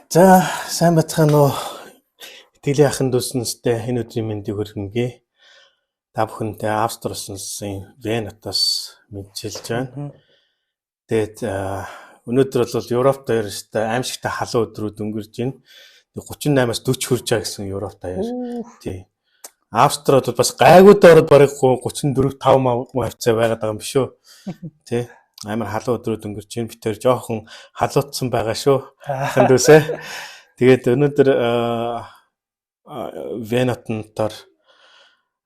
За сайн бацхан уу итгэлийн ахын дүүснэстэй энэ өдрийн мэндийг хүргэнгээ. Та бүхэндээ Австри улсын Вен хотоос мэдчилж байна. Тэгээд өнөөдөр бол Европ даяарчтай аимшигтай халуун өдрүүд өнгөрж байна. 38-аас 40 хүрж байгаа гэсэн Европ даяар. Тий. Австрид бол бас гайгууд ороод бараг 34-5 хавцаа байгаад байгаа юм биш үү? Тий. Амар халуун өдрүүд өнгөрч байна. Би тэр жоохон халуутсан байгаа шүү. Ахын дүүсээ. Тэгээд өнөөдөр Вен хотноор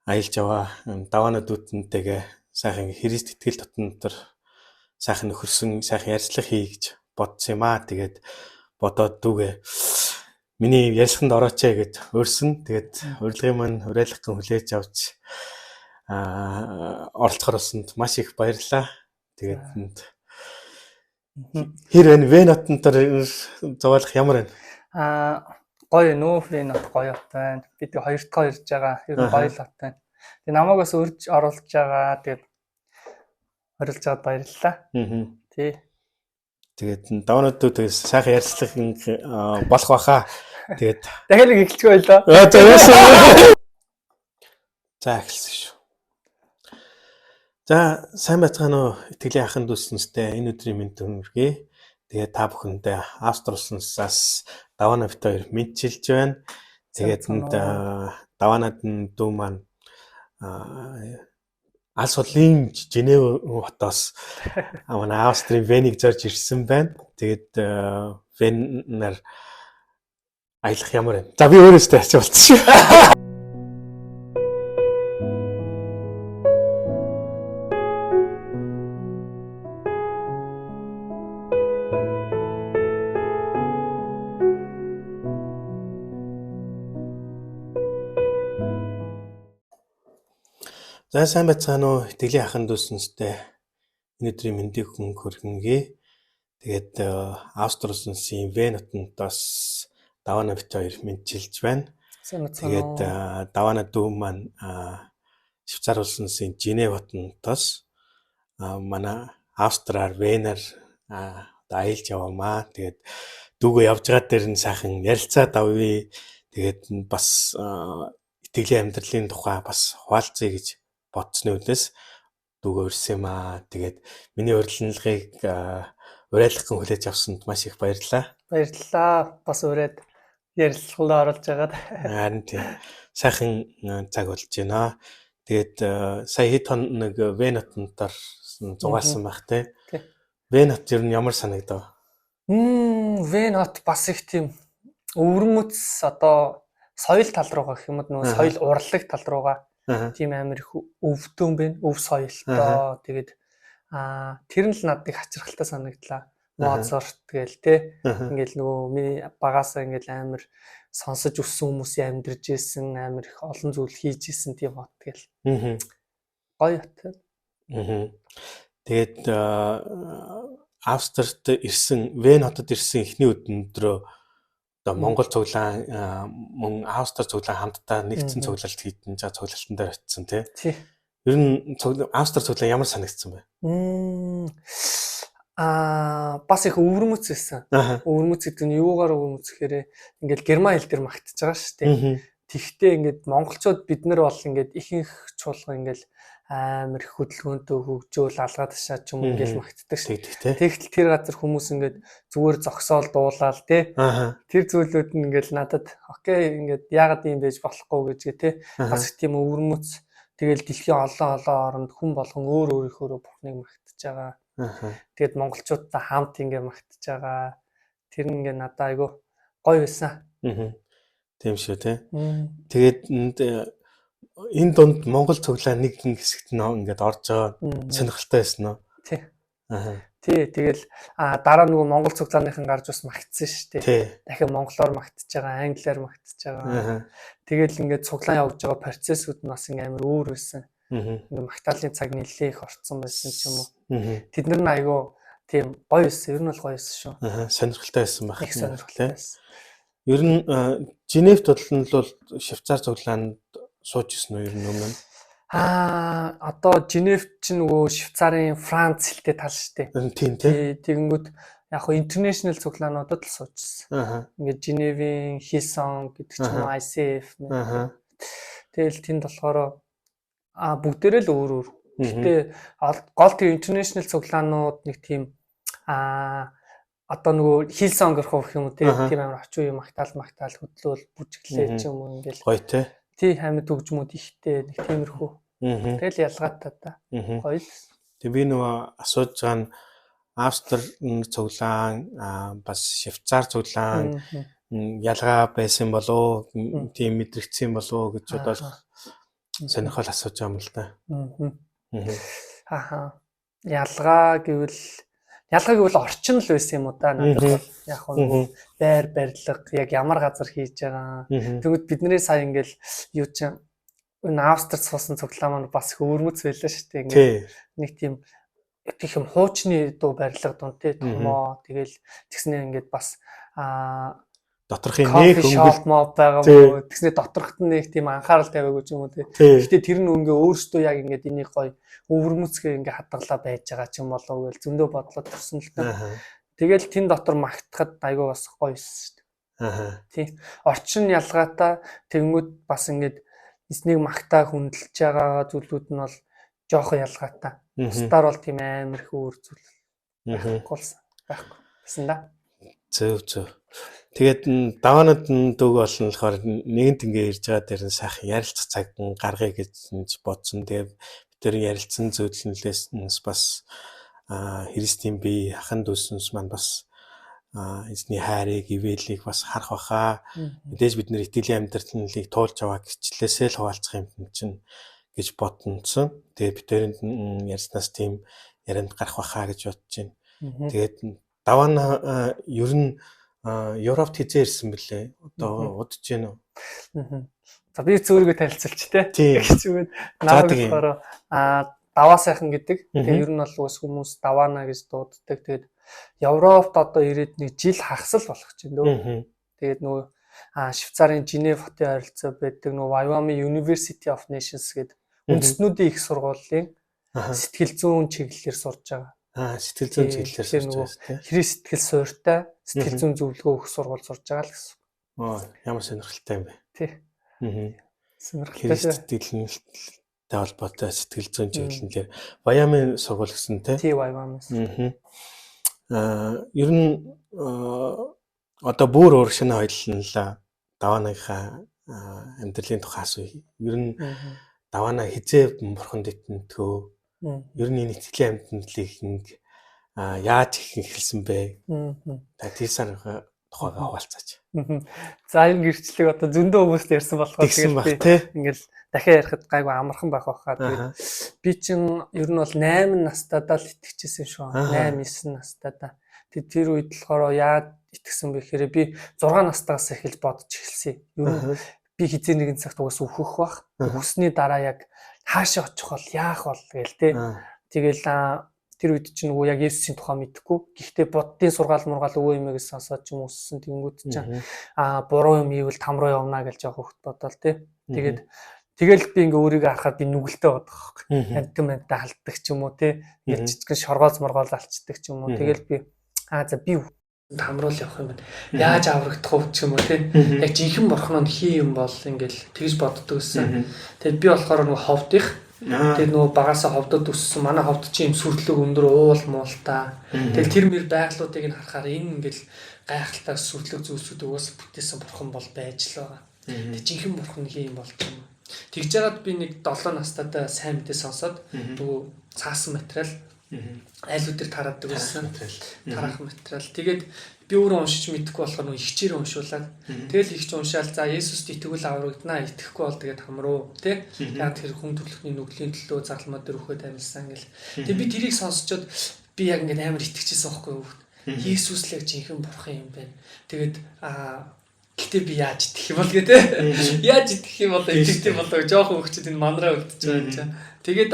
аялж яваа даваануудынтэйгээ сайхан Христ итгэл дотноор сайхан нөхөрсөн сайхан ярьцлага хий гэж бодсон юм аа. Тэгээд бодоод дүүгээ миний ярилцлаганд орооч гэж өрсөн. Тэгээд урилгын маань уриалгын хүлээж авч оролцохоор болсонд маш их баярлалаа. Тэгээд хэр энэ Вен хотноор зовоолох ямар байна? Гоё нөө Вен хот гоё хот байна. Бид хоёр дахь ирж байгаа. Ер нь гоё л хот байна. Тэгээ намаагаас урьж оруулж байгаа. Тэгээд орилж аваад баярлалаа. Тий. Тэгээд даваануудад тэгээд сайхан ярьцлага болох баха. Тэгээд дахиад эхэлчихгүй байлаа. За яасан. За эхэлсэн шүү. За сайн байцгаана уу итгэлийн ахын дүүснэстэй энэ өдрийн мэнд хүргэе. Тэгээд та бүхэндээ Австри улсаас даваана бит хоёр мэдчилж байна. Тэгээд даваанад нь дүү маань алс улсын Женев хотоос манай Австрийн Венийг зорж ирсэн байна. Тэгээд Венээр аялах ямар байна? За би өөрөөсөө ачиж болчихсон шүү. За сайн байцгаана уу итгэлийн ахын дүүснэстэй энэ өдрийн мэндийг хүргэнгээ. Тэгээд Австри улсын Вен хотоос даваана бит хоёр мэдчилж байна. Тэгээд даваана дүү маань Швейцар улсын Женев хотоос манай Австраар Венээр аялж яваамаа. Тэгээд дүүгээ явж байгаа дээр нь сайхан ярилцаад авъя. Тэгээд бас итгэлийн амьдралын тухай бас хуваалцъя гэж бодсны үднэс дүүгээ өрсөн юм аа. Тэгээд миний урилгыг уриалгын хүлээж авсанд маш их баярлалаа. Баярлалаа. Бас ураад ярилцлаганд оруулж байгаад. Харин тийм сайхан цаг болж байна. Тэгээд сая хэд хоног Вен хотноор зугаалсан байх те. Вен хот ер нь ямар санагдав? Вен хот бас их тийм өвөрмөц одоо соёл тал руугаа гэх юм уу нөгөө соёл урлаг тал руугаа тийм амар их өвдөн байна. Өв соёлтой. Тэгээд тэр нь л надад их хачирхалтай санагдлаа. Моцарт гээл те. Ингээл нөгөө миний багаасаа ингээл амар сонсож өссөн хүмүүсийн амьдарч ирсэн амар их олон зүйл хийж ирсэн тийм хот гээл. Гоё хот. Тэгээд Австрид ирсэн Вен хотод ирсэн эхний өдрөө одоо Монгол цуглаан мөн Австри цуглаан хамтдаа нэгдсэн цуглалт хийдэн за цуглалтан дээр очсон тий. Ер нь Австри цуглаан ямар санагдсан бэ? Бас их өвөрмөц байсан. Өвөрмөц гэдэг нь юугаар өвөрмөц гэхээр ингээл герман хэл дээр магтаж байгаа шүү дээ. Тэгвэл ингээд монголчууд бид нар бол ингээд ихэнх чуулга ингээл амар их хөдөлгөөнтэй хөгжөөл алгаад ташаа ч юм ингээл магтдаг шүү дээ. Тэгтэл тэр газар хүмүүс ингээд зүгээр зогсоол дуулаад тий. Тэр зүйлүүд нь ингээл надад окей ингээд яагаад юм байж болохгүй гэж тий. Бас их тийм өвөрмөц. Тэгэл дэлхийн олон оронд хүн болгон өөр өөрийнхөө бурхныг магтаж байгаа. Тэгээд монголчуудтай хамт ингээд магтаж байгаа. Тэр нь ингээд надад айгүй гоё байсан. Тийм шүү тий. Тэгээд энэ донд Монгол цуглаан нэг хэсэгт нөө ингээд орж байгаа сонирхолтой байсан уу? Тий. Тий, тэгэл дараа нөгөө Монгол цуглааныхан гарч бас магтсан шүү дээ. Дахин монголоор магтаж байгаа, англиар магтаж байгаа. Тэгэл ингээд цуглаан явж байгаа процессүүд нь бас ингээд амар өөр байсан. Ингээд магтаалын цаг нэлээ их орцсон байсан ч юм уу. Тэд нар нь айгүй тийм гоё байсан. Ер нь бол гоё байсан шүү. Сонирхолтой байсан байх. Их сонирхолтой байсан. Ер нь Женевт бол Швейцар цуглаанд сууж ирсэн үү ер нь өмнө? Одоо Женев чинь нөгөө Швейцарын Франц хэлтэй тал штэ. Тийм тий. Тэгэнгүүт яг хоо интернэшнл цуглаануудад л суучсан. Ингээд Женевийн Hillsong гэдэг ч юм уу ICF. Тэгэл тэнд болохоор бүгдээрээ л өөр өөр. Гэтэ гол тийм интернэшнл цуглаанууд нэг тийм одоо нөгөө Hillsong гэх юм уу тийм амар очуу юм магтаал хөдлөөл бүжиглээ ч юм уу ингээл гоё тий. Тий хамт хөгжмүүд ихтэй нэг тиймэрхүү. Тэгэл ялгаатай та. Гоё л. Тэг би нөгөө асууж байгаа нь Австри цуглаан бас Швейцар цуглаан ялгаа байсан болов уу тийм мэдрэгдсэн болов уу гэж бодоод сонирхол асууж байгаа юм л да. Ялгаа гэвэл орчин л байсан юм уу да надад бол яг хөө байр барилга яг ямар газар хийж байгаа. Тэгвэл бидний сая ингээл юу ч Австрид суусан цуглаан маань бас өвөрмөц байлаа шүү дээ. Ингээд нэг тийм юм хуучны дуу барилга дунд тий томоо тэгэл тэгснээр ингээд бас доторхын нэг хөнгөл мод байгаа мó тэгснээр доторхот нь нэг тийм анхаарал тавиагүй ч юм уу тий. Гэхдээ тэр нь ингээ өөртөө яг ингээд энийг гоё өвөрмөцгөө ингээ хадгалаа байж байгаа ч юм болов уу гэж зөндөө бодлоод төрсөн л та. Тэгэл тэн дотор магтахад айгүй бас гоё шүү дээ. Тий. Орчин ялгаатай тэгэнгүүт бас ингээд эснийг магтаа хүндэлж байгаа зүйлүүд нь бол жоохон ялгаатай. Стар бол тийм амар их өөр зүйл байхгүй байсан да. Зөв. Тэгээд даваанууд дүүг болно болохоор нэгэнт ингээ ирж байгаа дээр нь сайхан ярилцах цаг гаргая гэж бодсон. Тэгээд тэр ярилцсан зөвлөлнөөс бас Христийн бие хахан дүүсэнс маань бас эзний хайрыг ивэлийг бас харах баха. Мэдээж бид нэр итгэлийн амьдралыг туулж аваа гिचлээсээ л хуваалцах юм чинь гэж бодсон. Тэгээд бид тэрэнд ярьснаас тийм ярианд гарах баха гэж бодож байна. Тэгээд даваана ер нь Европт хизээ ирсэн бэлээ. Одоо удаж байна уу? За би зөвөргөө танилцуулч те. Зүгээр намайг даваа сайхан гэдэг. Тэгээ ер нь бол ус хүмүүс даваана гэж дууддаг. Тэгээд Европт одоо ирээд нэг жил хагасл болох гэж байна. Тэгээд нөгөө Швейцарын Женев хотын ойролцоо байдаг нөгөө Wyoming University of Nations гэдэг үндэстнүүдийн их сургуулийн сэтгэл зүйн чиглэлээр сурж байгаа. Сэтгэл зүйн чиглэлээр сурж байгаа тийм. Хэрэг сэтгэл суурьтай сэтгэл зүйн зөвлөгөө өгөх сургууль сурж байгаа л гэсэн. Ямар сонирхолтой юм бэ? Тий. Сонирхолтой сэтгэлтэй холбоотой сэтгэл зүйн чиглэлээр Wyoming сургууль гэсэн тийм. Тий, Wyoming. Ер нь одоо бүр урагшны хоёллаа давааныхаа амьдралын тухай асууя. Ер нь даваана хизээ бурханд итгэнтгөө ер нь энэ итгэлийн амьдралыг яаж эхэлсэн бэ? Та тийсэр тухайгаа хуваалцаач. За энэ гэрчлэг одоо зөндөө хүмүүст ярьсан болохоор тэгээд ингээл дахиад ярихад гайгүй амархан байх байхаа. Тэгээд би чинь ер нь бол 8 настайдаа л итгэжсэн шүү. 8 9 настайдаа. Тэгээд тэр үед болохоор яад итгэсэн бэ гэхээр би 6 настайгаас эхэлж бодож эхэлсэн. Ер нь би хизээ нэгэн цагт угаас өөхөх бах. Өссөний дараа яг хаашаа очих бол яах бол гээл те. Тэгэл тэр үед чинь нөгөө яг Есүсийн тухай мэдэхгүй. Гэхдээ буддын сургаал мургаал өвөө юмээс сонсоод ч юм өссөн тэнгүүд чинь буруу юм ийвэл там руу явна гэж яах хөхт бодоол те. Тэгэл би ингээ өөрийгөө харахад би нүгэлтэй бодох байхгүй. Амтмантаа халддаг ч юм уу те. Ингээл жижигхэн шоргоолз моргоол алчдаг ч юм уу. Тэгэл би за би тамруул явах юм байна. Яаж аврагдах вэ ч юм уу те. Яг жинхэнэ бурхан нь хий юм бол ингээл тэгж боддог гэсэн. Тэгэд би болохоор нөгөө ховдих тэгээд нөгөө багасаа ховдод өссөн. Манай ховд чинь юм сүрдлэг өндөр уул муултаа. Тэгэл тэр мэр байгалуудыг нь харахаар энэ ингээл гайхалтай сүрдлэг зүйлсүүд уус бүтээсэн бурхан бол байж л байгаа. Тэгээд жинхэнэ бурхан хий юм бол юм. Тэгж яагаад би нэг 7 настайдаа сайн мэдээ сонсоод нөгөө цаасан материал айлууд дээр тараадаг байсан. Тарах материал. Тэгээд би өөрөө уншиж мэдэхгүй болохоор нөгөө ихчээр уншуулаад тэгэл ихч уншаал за Есүст итгэвэл аврагдана, итгэхгүй бол тэгээд хамруу тий. Яг тэр хүн төрлөختний нүглийн төлөө загламаа дээр өгөхөд амьдсан гэл. Тэгээд би тэрийг сонсчод би яг ингээд амар итгэжсэн байхгүй юу. Есүс л яг жинхэнэ бурхан юм байна. Тэгээд гэтээ би яаж итгэх юм бол гэдэг. Яаж итгэх юм бол итгэх юм бол жоохон хөвчөд энэ манараа үлдчихэж байгаа юм чинь. Тэгээд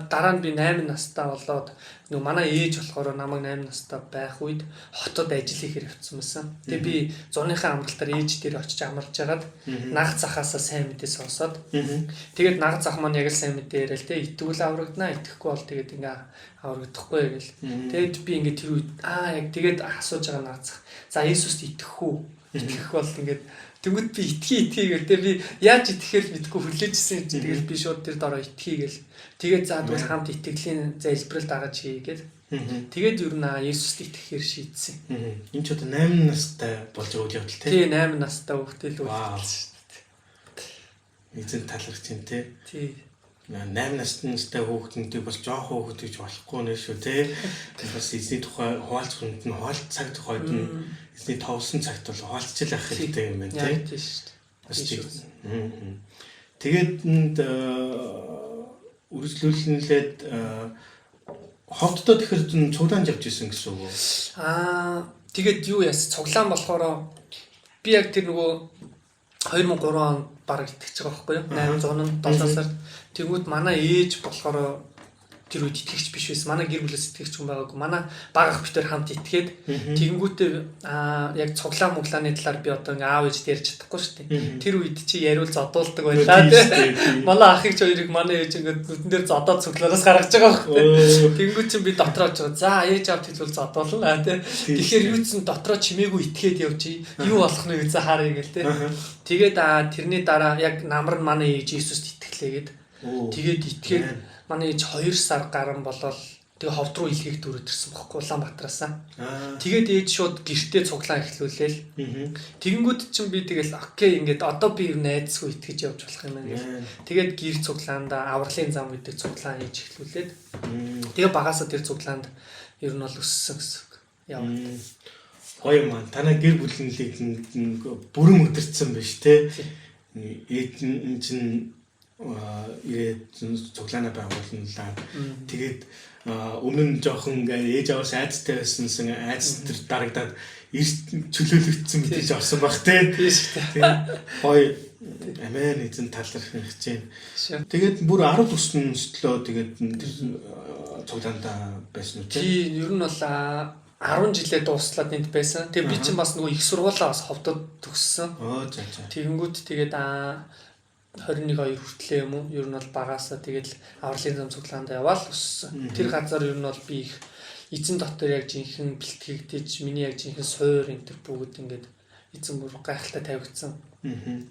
дараа нь би 8 настай болоод нөгөө манай ээж болохоор намайг 8 настай байх үед хотод ажил хийхээр явцсан байсан. Тэгээ би зуныхаа амралтаар ээж дээр очиж амарч жагаад наг захаасаа сайн мэдээ сонсоод тэгээд наг зах маань яг л сайн мэдээ яриа л те итгүүл аврагдана итгэхгүй бол тэгээд ингээ аврагдахгүй гэл. Тэгээд би ингээ тэр үед яг тэгээд асууж байгаа наг зах. За Иесуст итгэх үү? Итгэх бол ингээд тэгвэл би итгэе гэл те би яаж итгэхэл мэдгүй хүлээжсэн чинь тэгэл би шууд тэр дороо итгэе гэл. Тэгээд заадвал хамт итгэлийн залбирал дагаж хий гэл. Тэгээд юу наа Иесуст итгэхээр шийдсэн. Энэ ч одоо 8 настай болж байгаа үйл явдал те. Тий 8 настай хүүхдэл үү. Эзэн талархаж байна те. Тий 8 настай хүүхдүүдийг бас жоох хүүхэд гэж болохгүй нэ шүү те. Бас эзний тухай хуваалцах хүнд нь хуваалт цаг тухайд нь эзний товсон цагт бол хуваалцж л ах хэрэгтэй юм байна те. тий шүү дээ. Тэгээд энд үргэлжлүүлнэлээд ховддоо тэгэхэр цуглаанд явж исэн гэсэн үг үү? Тэгээд юу яс цуглаан болохоор би яг тэр нөгөө 2003 онд баг итгэж байгаа байхгүй юу? 807 сард. Тэгвэл манай ээж болохоор тэр үед итгэгч биш байсан. Манай гэр бүлээс итгэгч хүн байгаагүй. Манай баг ах битэр хамт итгээд тэгэнгүүтээ яг цуглаан муглааны талаар би одоо ингээ аав ээжтэй ярьж чадахгүй шүү дээ. Тэр үед чи яриул зодуулдаг байлаа тий. Манай ах их хоёрыг манай ээж ингээ нүдэн дээр зодоод цуглаараас гаргаж байгаа байхгүй. Тэгэнгүүт чи би дотроо ч за ээж аавд хэлбэл зодуулна тий. Тэгэхээр юу ч дотроо чимээгүй итгээд явжий. Юу болох нь үзээ харъя гэл тий. Тэгээд тэрний дараа яг намар нь манай ээж Иесуст итгэлээ гэд. Тэгээд итгээд манай ээж 2 сар гарan болол тэгээ ховд руу илгээх дүрээд ирсэн бохоггүй Улаанбаатараасаа. Тэгээд ээж шууд гэртээ цуглаан эхлүүлээл. Тэгэнгүүт чинь би тэгэл окей ингээд одоо би юу найзсгүй итгэж явж болох юм байна гэх. Тэгээд гэр цуглаанда авралын зам гэдэг цуглаан хийж эхлүүлээд. Тэгээ багасаа тэр цуглаанд ер нь бол өссөн гэсэн үг. Яа. Гоё маань танай гэр бүлнэлийг бүрэн өдөрцсөн байж те. Ээж чинь ирээд цуглаана байгуулнаа. Тэгээд өмнө нь жоохон ингээ ээж аваас айцтай байсансан айц тэр дарагдаад эрт чөлөөлөгдсөн мэдээж орсон баг те. Тэгээд гоё амен эзэн талархах гэж байна. Тэгээд бүр 10 төссөн өстлөө тэгээд цуглаанда байсан үү те. Тий, ер нь бол 10 жилээ дууслаад энд байсан. Тэгээд би чинь бас нөгөө их сургуулаа бас ховдод төгссөн. Тэгэнгүүт тэгээд 21-2 хүртлээ юм уу? Ер нь бол багасаа тэгэл авралын зам цуглаанд яваал өссөн. Тэр газар ер нь бол би их эзэн дотор яг жинхэнэ бэлтгэгдэж миний яг жинхэнэ суур энэ төр бүгд ингээд эзэн бүр гайхалтай тавигдсан.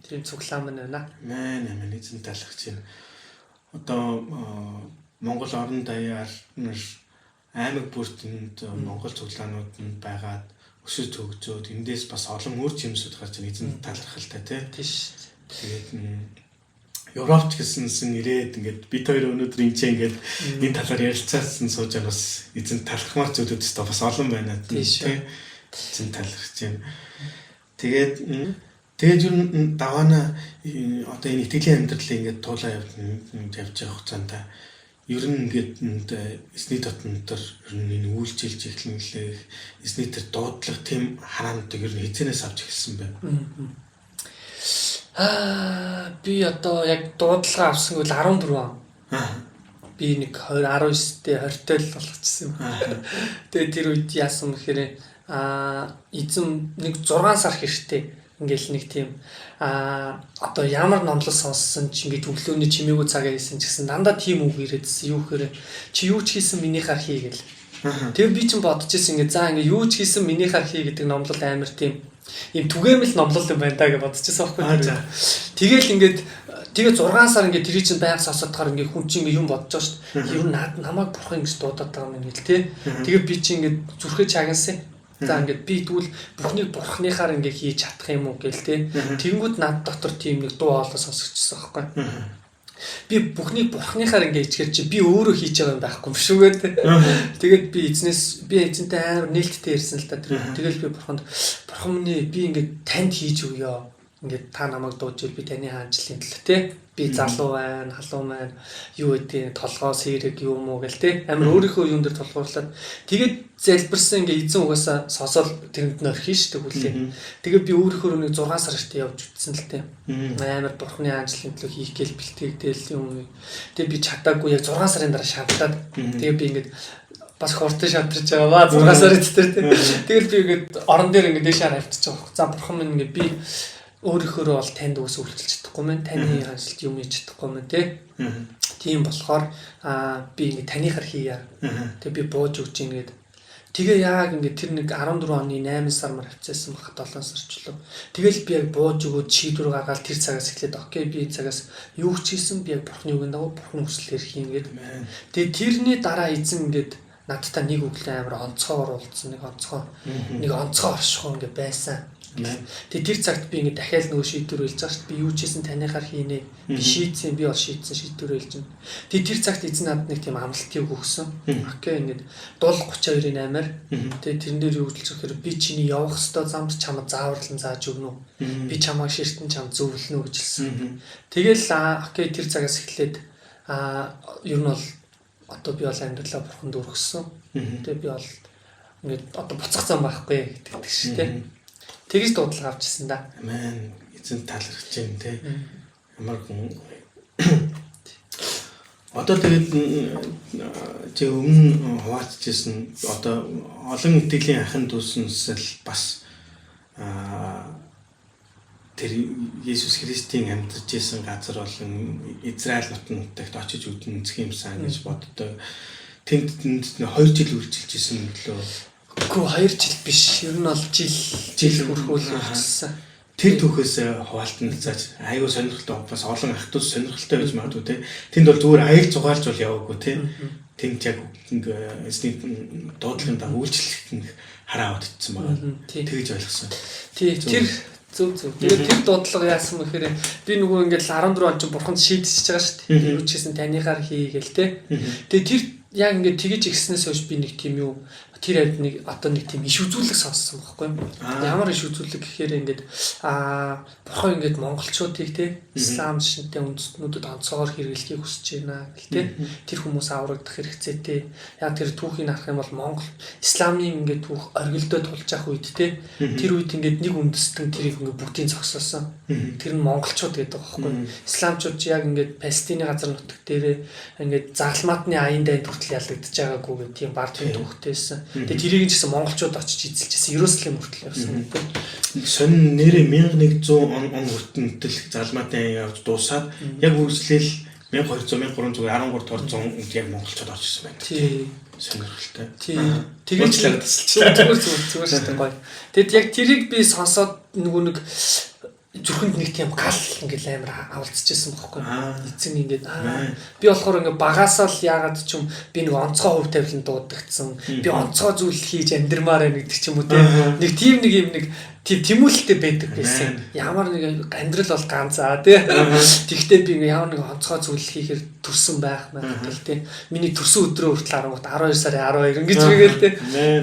Тэр цуглаан мань байна. Мэн эзэн талархаж байна. Одоо Монгол орон даяар аймаг бүртэнд Монгол цуглаанууд нь байгаад өсөж төгжөөд эндээс бас олон үр жимсүүд гарч ирсэн эзэн талархалтай тий. Тэгээд Европч гэсэнсэн ирээд ингээд бид хоёр өнөөдөр энэ ч ингээд энэ талаар ярилцаасан сууж байгаа бас эзэн талархмаар зүйлүүд өстой бас олон байна тий. Эзэн талархаж байна. Тэгээд юу даваана одоо энэ итгэлийн амьдралыг ингээд туулаа явж явах хугацаанд ер нь ингээд эсний дотнотор ер нь энэ үйлчилж эхлэнлээ эсний тэр дуудлага тийм хараануудыг ер нь эзэнээс авч эхэлсэн байна. Би одоо яг дуудлага авсан үл 14 он. Би нэг 19-тэй 20-тэй л болгочихсон юм. Тэгээд тэр үед яасан гэхээр эзэн нэг 6 сар хэртэй ингээл нэг тийм одоо ямар номлол сонссон ч ингээд өглөөний чимээгүй цагаа хийсэн ч гэсэн дандаа тийм үг ирээдсэн. Юу гэхээр чи юу ч хийсэн минийхаар хий гэл. Тэгээд би ч бодож ирсэн ингээд за ингээд юу ч хийсэн минийхаар хий гэдэг номлол амар тийм ийм түгээмэл номлол юм байна даа гэж бодчихсон байхгүй. Тэгэл ингээд тэгээ 6 сар ингээд тэр чинь байнга сонсохоор ингээд хүн чинь ингээд юм бодож байгаа шүү дээ. Ер нь намайг бурхан ингэж дуудаад байгаа юм гэл те. Тэгээ би чинь ингээд зүрхээ чагнасан. За ингээд би тэгвэл бүхнийг бурханыхаар ингээд хийж чадах юм уу гэл те. Тэнгүүд над дотор тийм нэг дуу хоолой сонсогдчихсон байхгүй. Би бүхнийг бурханыхаар ингээд ичгээр чи би өөрөө хийж байгаа юм байхгүй юм шүү гэдэг. Тэгээд би эзэнтэй амар нээлттэй ярьсан л та. Тэгэл би бурхан минь би ингээд танд хийж өгье. Ингээд та намайг дууж ил би таны хаанчлалын төлөө те. Би залуу байна, халуун байна. Юу гэдэг толгоос хэрэг юм уу гэл те. Амар өөрийнхөө юм дээр толгуурлаад тэгээд залбирсан ингээд эзэн угаасаа сонсоод тэрэнд нь орхин шүү дээ хүлээ. Тэгээд би өөрийнхөө нэг 6 сар штэ явж үтсэн л те. Амар бурхны хаанчлалын төлөө хийх гээл бэлтгэгдээл юм. Тэгээд би чадаагүй яг 6 сарын дараа шаардаад тэгээд би ингээд бас хурдан шадарч байгаа. 6 сарын дотор тийм. Тэгэл би ингээд орон дээр ингээд дэшаар авчиж байгаа. За бурхан минь ингээд би өөрийнхөө бол танд үс үйлчилж чадахгүй мэн, таны хандлт юм хийж чадахгүй мэн тийм болохоор би ингээд танихаар хийя. Тэгээ би бууж өгч ингээд тэгээ яг ингээд тэр нэг 14 оны 8 сар мар авчихсан баг 7 сарчлоо. Тэгэл би яг бууж өгөөд шийдвэр гаргаад тэр цагаас эхлээд окей би цагаас юу ч хийсэн би яг бурхны үгэнд дагуу бурхан хүслээр хийн гээд. Тэгээ тэрний дараа эзэн ингээд надтай нэг өглөө амар онцгойгоор уулзсан, нэг онцгой оршихуун ингээд байсан. Тэгээ тэр цагт би ингээд дахиад нөгөө шийдвэр хэлж байгаа шүү дээ. Би юу ч хийсэн танихаар хийнэ. Би шийдсэн, би бол шийдсэн шийдвэр хэлж байна. Тэгээ тэр цагт эзэн надад нэг тийм амлалтыг өгсөн. Окей ингээд дул 32-ын 8-аар. Тэгээ тэрэн дээр юу хэлж байгаа хэрэг би чиний явах ёстой замд чамд зааварлан зааж өгнө үү? Би чамаа ширтэн чам зөвлөнө үү гэж хэлсэн. Тэгэл окей тэр цагаас эхлээд ер нь бол одоо би бол амьдралаа бурханд өргөссөн. Тэгээ би бол ингээд одоо буцах зам байхгүй гэдэг шүү дээ. Тэгж дуудлага авчихсан да. Амен. Эзэн талархаж байна те. Ямар хүн одоо тэгээд чи өмнө хуваалцажсэн одоо олон итгэлийн ахын дүүснээс л бас тэр Есүс Христийн амьдарч исэн газар болон Израиль нутагт очиж үзэх юмсан гэж боддог. Тэнд 2 жил үржилж исэн мөлөө. Үгүй 2 жил биш. Ер нь бол жил хүрхүүл үржилсэн. Тэр түүхээс хуваалтан зааж аюу сонирхолтой бас олон ах トゥ ус сонирхолтой байж магадгүй те. Тэнд бол зүгээр аял зугаалж бол яваагүй те. Тэнд яг эсний дуудлагын дагуу үйлчлэх хараа авдчихсан байгаа. Тэгж ойлгосон. Тэр зөв. Тэгээд тэр дуудлага яасан бэхээр би нөгөө ингээд 14 он ч бурханд шийдчихэж байгаа шүү дээ. Юу ч гэсэн танихаар хийгээл те. Тэгээд тэр яг ингээд тэгэж игснээс хойш би нэг тийм юу тэр авд нэг одоо нэг тийм иш үзүүлэг сонссон байхгүй юу? Ямар иш үзүүлэг гэхээр ингээд бурхан ингээд монголчуудыг те ислам шинтэй үндэстнүүдэд онцгойгоор хэрэглэхийг хүсэж байна гэлтэй. Тэр хүмүүс аврагдах хэрэгцээтэй. Яг тэр түүхийг харах юм бол Монгол исламын ингээд түүх оргилдод тулж явах үед те тэр үед ингээд нэг үндэстэн тэрийг ингээд бүгдийг зогсоосон. Тэр нь монголчууд гэдэг байгаа байхгүй юу? Исламчууд яг ингээд Палестины газар нутаг дээрээ ингээд загалмаатны аян дайнд хүртэл ялагдаж байгаагүй гэх тийм бар тийм түүхтэйсэн. Тэгээ тэрийг ч гэсэн монголчууд очиж эзэлжсэн Иерусалим хүртэл явсан гэдэг. Сонин нэрээ 1100 он хүртэл загалмаатны явж дуусаад яг үргэлжлэл 1200 1300 13 дугаар яг монголчууд орж ирсэн байна. Тийм. Сонирхолтой. Тийм. Тэгээд л зүгээр шүү дээ гоё. Тэгэд яг тэрийг би сонсоод нөгөө нэг зүрхэнд нэг тийм гал ингээл амар авалцчихсан байхгүй. Эцэг ингээд би болохоор ингээд багасаа л яагаад ч юм би нэг онцгой хөв тавилан дуудагдсан. Би онцгой зүйл хийж амьдрмаар байна гэдэг ч юм уу те. Нэг тийм нэг юм нэг тийм тэмүүлэлтэй байдаг байсан. Ямар нэг амьдрал бол ганцаа тий. Тэгвэл би ингээ ямар нэг онцгой зүйл хийхээр төрсөн байх маяг тий. Миний төрсөн өдрөө хүртэл 12 сарын 12 ингэж бигээл тий.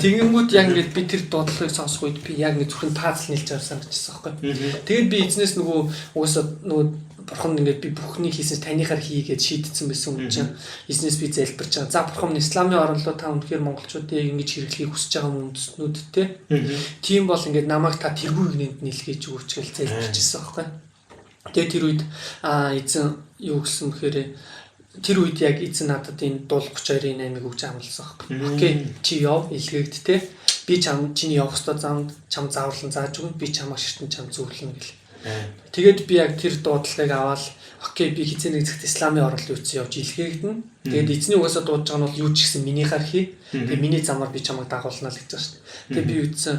Тэгэнгүүт яг ингээд би тэр дуудлагыг сонсох үед би яг нэг зөвхөн таацл нийлж авсан санагдчихсан байхгүй. Тэгээд би эзнээс нөгөө уусаа нөгөө бурхан ингээд би бүхнийг хийсэн танихаар хийгээд шийдсэн байсан юм чинь. Эзнээс би залбирч байгаа. За бурхан исламын орн руу та үнэхээр монголчуудыг ингэж хэрэглэхийг хүсэж байгаа үндэстнүүд тий. Тийм бол ингээд намайг та тэргүй гинэнд нийлгээж өгөөч гэж залбирчсэн байхгүй. Тэгээд тэр үед эзэн юу гэсэн бэхээр тэр үед яг эзэн надад энэ дул 32-ын 8-ыг өгч амласан байхгүй. Окей чи яв илгээгд тий. Би чиний явах ёстой замд чам зааварлан зааж өгнө. Би чамаа ширтэн чам зөвлөнө гэл. Тэгээд би яг тэр дуудлагыг аваад окей би хизээ нэг зэгт исламын орол үүссэн явж илгээгдэн. Тэгээд эзний угаасаа дуудаж байгаа нь бол юу ч гэсэн минийхаар хий. Тэгээд миний замаар би чамайг дагуулна л гэж байгаа шүү дээ. Тэгээд би үтсэн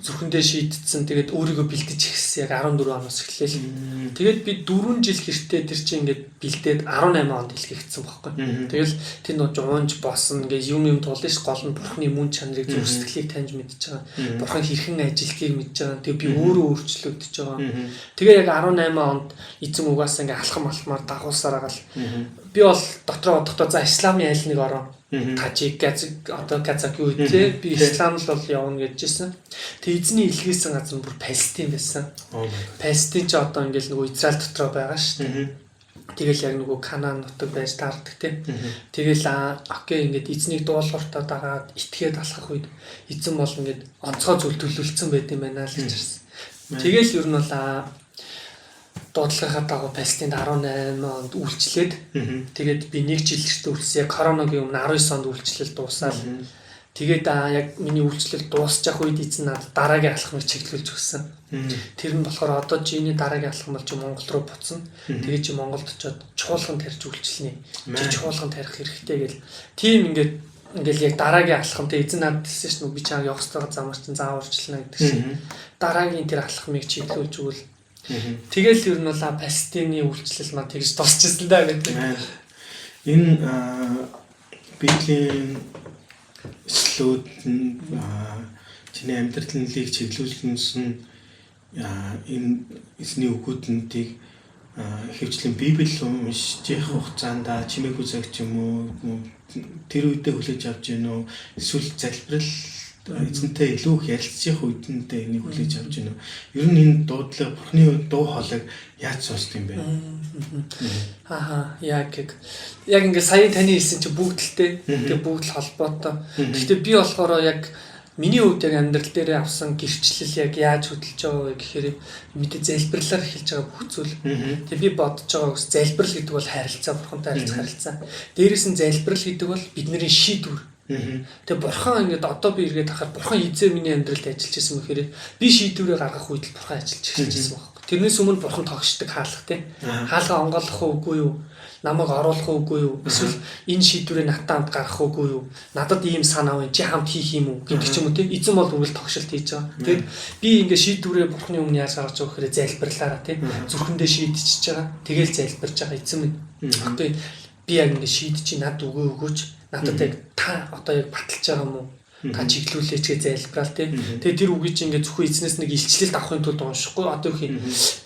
зүрхэндээ шийдтсэн. Тэгээд өөрийгөө бэлдэж ихсэн яг 14 оноос эхлээл. Тэгээд би 4 жил хэртээ тэр чинь ингээд бэлдээд 18 онд илгээгдсэн байхгүй. Тэгэл тэр нөө жуунж босон ингээд юм тулна ш гол нь бурхны мөн чанарыг зүрх сэтгэлийг таньж мэдж байгаа. Бурхан хэрхэн ажилтгийг мэдж байгаа. Тэгээд би өөрөө өөрчлөгдөж байгаа. Тэгээ яг 18 онд эзэн угаасаа ингээд алхам алхмаар дагуулсаар агаал. Би бол дотроо бодохдоо за исламын айл нэг ороо тажик одоо казак юу гэдэг би ислам л бол явна гэжсэн. Тэгээ эзний илгээсэн газар нь бүр Палестин байсан. Палестин ч одоо ингээд нөгөө Израиль дотроо байгаа шүү дээ. Тэгэл яг нөгөө Канаан нутаг байж таардаг тий. Тэгэл окей ингээд эзнийг дуулууртаа дагаад итгээд алхах үед эзэн бол ингээд онцгой зүйл төлөвлөсөн байт юм байна л гэж хэлсэн. Тэгэл ер нь бол дуудлагынхаа дагуу Палестинд 18 онд үйлчлээд тэгээд би 1 жил гэртээ үлдсэн. Яг коронавигийн өмнө 19 онд үйлчлэл дуусаад Тэгээд яг миний үйлчлэл дуусчих үед эзэн надад дараагийн алхмыг чиглүүлж өгсөн. Тэр нь болохоор одоо чиний дараагийн алхам бол чи Монгол руу буцна. Тэгээд чи Монголд очиод чуулган тарьж үйлчлэнэ. Чи чуулган тарих хэрэгтэй гэл. Тийм ингээл яг дараагийн алхам тэг эзэн надад хэлсэн ш нь би чамд явах хэрэгтэй замаар чинь зааварчлана гэдэг шиг. Дараагийн тэр алхмыг чиглүүлж өгвөл. Тэгэл ер нь бол Палестины үйлчлэл маань тэгж дуусчихсан даа гэдэг. Энэ Библийн эслүүд нь чиний амьдралын лиг чиглүүлснээс нь энэ эсний үгүүднүүдийг хөвчлэн Библи уншиж явах хугацаанд чимээгүй цаг ч юм уу тэр үедээ хүлээж авч гин үү эсвэл залбирал эзэнтэй илүү их ярилцах үедээ энийг хүлээж авч гин үү ер нь энэ дуудлага Бурхны дуу хоолойг яаж сонсд юм бэ? Яг ингээ сая таны хэлсэн чи бүгдэлтэй тэгээ бүгд л холбоотой. Гэхдээ би болохоор яг миний хувьд яг амьдрал дээр авсан гэрчлэл яг яаж хөдөлж байгаа вэ гэхээр мэдээ залбирлаар эхэлж байгаа бүх зүйл. Тэгээ би бодож байгаа үс залбирал гэдэг бол харилцаа, Бурхантай харилцах харилцаа. Дээрээс нь залбирал гэдэг бол бидний шийдвэр. Тэгээ Бурхан ингээд одоо би эргээд хахаар Бурхан эзээ миний амьдралд ажиллаж исэн мэхээр би шийдвэрээ гаргах үед л Бурхан ажиллаж эхэлж исэн баг. Тэрнээс өмнө Бурхан тогшдог хаалга тий. Хаалга онгойлгох үгүй юу? Намайг оруулах үгүй юу? Эсвэл энэ шийдвэрээ натанд гаргах үгүй юу? Надад ийм санаа байна. Чи хамт хийх юм уу? Гэдэг ч юм уу тий. Эзэн бол үргэлж тогшилт хийж байгаа. Тэгээд би ингээ шийдвэрээ Бурханы өмнө яаж гаргаж байгаа гэхээр залбирлаараа тий. Зүрхэндээ шийдчихэж байгаа. Тэгэл залбирж байгаа эзэн минь. Окей. Би яг ингээ шийдчих над өгөө өгөөч. Надад яг та одоо яг баталж байгаа юм уу? Та чиглүүлээч гэж залбирал тий. Тэгээ тэр үгийг чи ингээд зөвхөн эзнээс нэг илчлэлт авахын тулд уншихгүй одоо их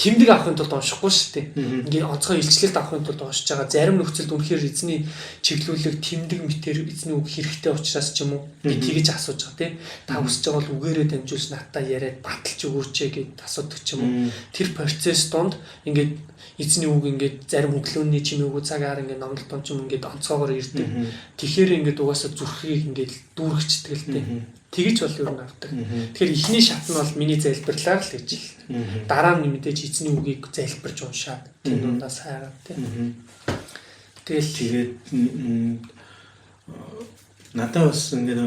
тэмдэг авахын тулд уншихгүй шүү дээ. Ингээд онцгой илчлэлт авахын тулд уншиж байгаа зарим нөхцөлд үнэхээр эзний чиглүүлэг тэмдэг мэтэр эзний үг хэрэгтэй учраас ч юм уу би тэгэж асууж байгаа тий. Та хүсэж байгаа бол үгээрээ дамжуулж надтай яриад баталж өгөөч гэд асуудаг ч юм уу. Тэр процесс донд ингээд эзний үг ингээд зарим өглөөний чимээгүй цагаар ингээд номлол томч юм ингээд онцгойгоор ирдэг. Тэгэхээр ингээд угаасаа зүрхийг ингээд дүүргчдэг л дээ. Тэгэж бол юу навдаг. Тэгэхээр эхний шат нь бол миний залбирлаар л гэж. Дараа нь мэдээж эзний үгийг залбирч уншаад тэр дундаас хайгаад тий. Тэгээд надад бас ингээд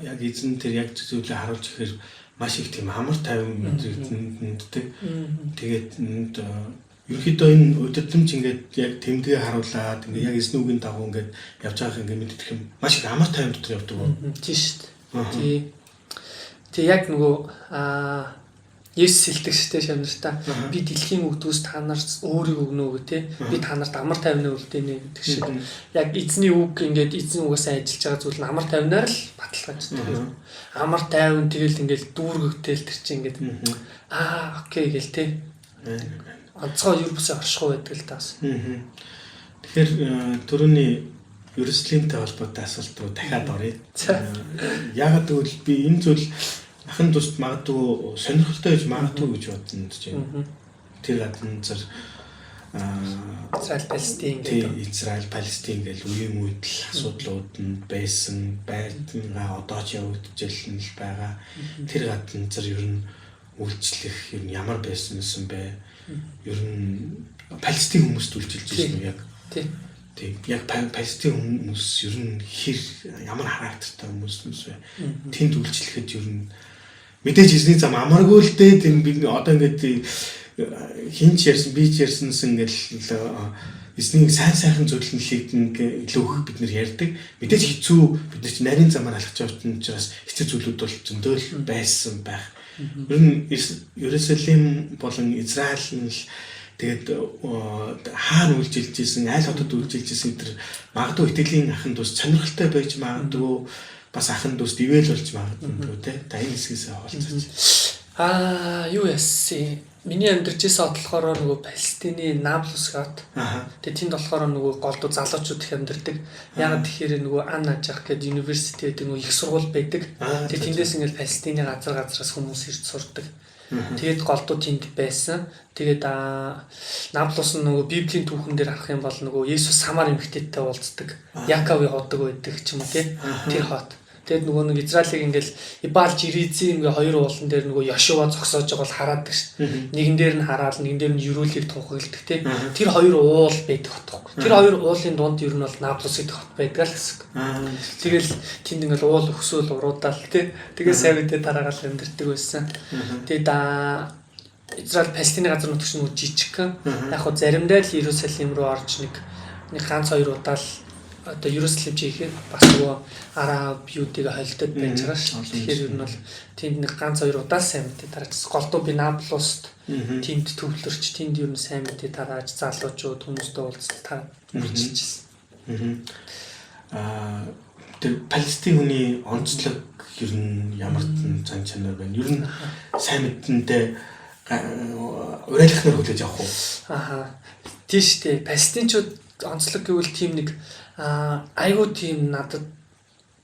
яг эзэн тэр яг зүйлээ харуулж ихээр маш их тийм амар тайван мэддэг. Тэгээд ерөнхийдөө энэ өдөртөмж ингээд яг тэмдэгэ харуулад ингээд яг эзний үгийн дагуу ингээд явж байгаах ингээд мэддэх юм маш их амар тайван дотор явдаг уу? Тийм шүү дээ. Тэг яг нөгөө Есүс хэлдэг шүү дээ шамнартаа би дэлхийн өгдөөс та нарт өөрийг өгнө үү те би та нарт амар тайвнаа үлдээнэ гэдэг шиг яг эзний үг ингээд эзэн угаасаа ажиллаж байгаа зүйл нь амар тайвнаар л баталгааждаг. Амар тайван тэгэл ингээд дүүргэгтэл тэр чинь ингээд окей гэл те онцгой юрбсаа оршихуй байдаг л таас. Тэгэхээр түрүүний Ерүслимтэй холбоотой асуулт руу дахиад оръё. Яагаад гэвэл би энэ зүйл ахын тусд магадгүй сонирхолтой гэж магадгүй гэж бодсон чинь. Тэр гадна зэр Израиль Палестин гэдэг. Израиль Палестин гэл үеийн үед л асуудлууд нь байсан, байдлаа одоо ч явагдаж л байгаа. Тэр гадна зэр ер нь үйлчлэх юм ямар байсан бэ? Ер нь Палестин хүмүүст үйлчилж байсан юм яг. Тийм. Яг Палестин хүмүүс ер нь ямар характертай хүмүүс вэ? Тэнд үйлчлэхэд ер нь мэдээж эзний зам амаргүй л дээ. Тийм би одоо ингээд хинч ярьсан, би ч ярьсанс ингээд эзний сайн зөвлөлийг илүү их бид нэр ярьдаг. Мэдээж хэцүү бид нар ч нарийн замаар алхаж явж байгаа учраас хэцүү зүйлүүд бол зөндөл байсан байх. Ер нь Ерүсалим болон Израиль нь тэгээд хаана үйлчилж ийсэн, аль хотод үйлчилж ийсэн тэр магадгүй итгэлийн ахын дус сонирхолтой байж магадгүй бас ахын дус ивэл болж магадгүй тий. Та энэ хэсгээс хаалцаач. Юу яасан? Миний амьдарч байсан хот болохоор нөгөө Палестины Наблус хот. Тэгээд тэнд болохоор нөгөө голдуу залуучууд их амьдардаг. Ягаад тэгэхээр нөгөө Ан-Нажах гэдэг университет гэдэг нөгөө их сургууль байдаг. Тэгээд тэндээс ингээд Палестины газраас хүмүүс ирж сурдаг. Тэгээд голдуу тэнд байсан. Тэгээд Наблус нь нөгөө Библийн түүхэн дээр харах юм бол нөгөө Есүс самар эмэгтэйтэй уулздаг. Яаковыг ходог байдаг ч юм уу тий. Тэр хот. Тэгээд нөгөө нэг Израилийг ингээл Ибал Жиризийн ингээ хоёр уулан дээр нөгөө Яшува зогсоож байгаа бол хараадаг шүү. Нэгэн дээр нь хараал, нэгэн дээр нь Юрүүлийг тунхагладаг тий. Тэр хоёр уул байдаг хот байхгүй. Тэр хоёр уулын дунд ер нь бол Наблус гэдэг хот байдаг л гэсэн. Тэгэл тэнд ингээл уул өксөөл уруудаал тий. Тэгээ сайн мэдээ тараагаал амьдэрдэг байсан. Тэгээд Израиль Палестины газар нутагч нөгөө жижиг. Яг хөө заримдаа л Иерусалим руу орж нэг ганц хоёр удаа л одоо Иерусалим чихээ бас нөгөө араб юудыг холдод байж байгаа шүү. Тэгэхээр ер нь бол тэнд нэг ганц хоёр удаа сайн мэдээ тарааж голдуу би Наблуст тэнд төвлөрч тэнд ер нь сайн мэдээ тарааж залуучууд хүмүүстэй уулзалтаа үржилжсэн. Тэр Палестин хүний онцлог ер нь ямар зан чанар байна? Ер нь сайн мэдэндээ урайлахнаар хүлээж авах уу? Тийш дээ. Палестинчууд онцлог гэвэл тийм нэг айгуу тийм надад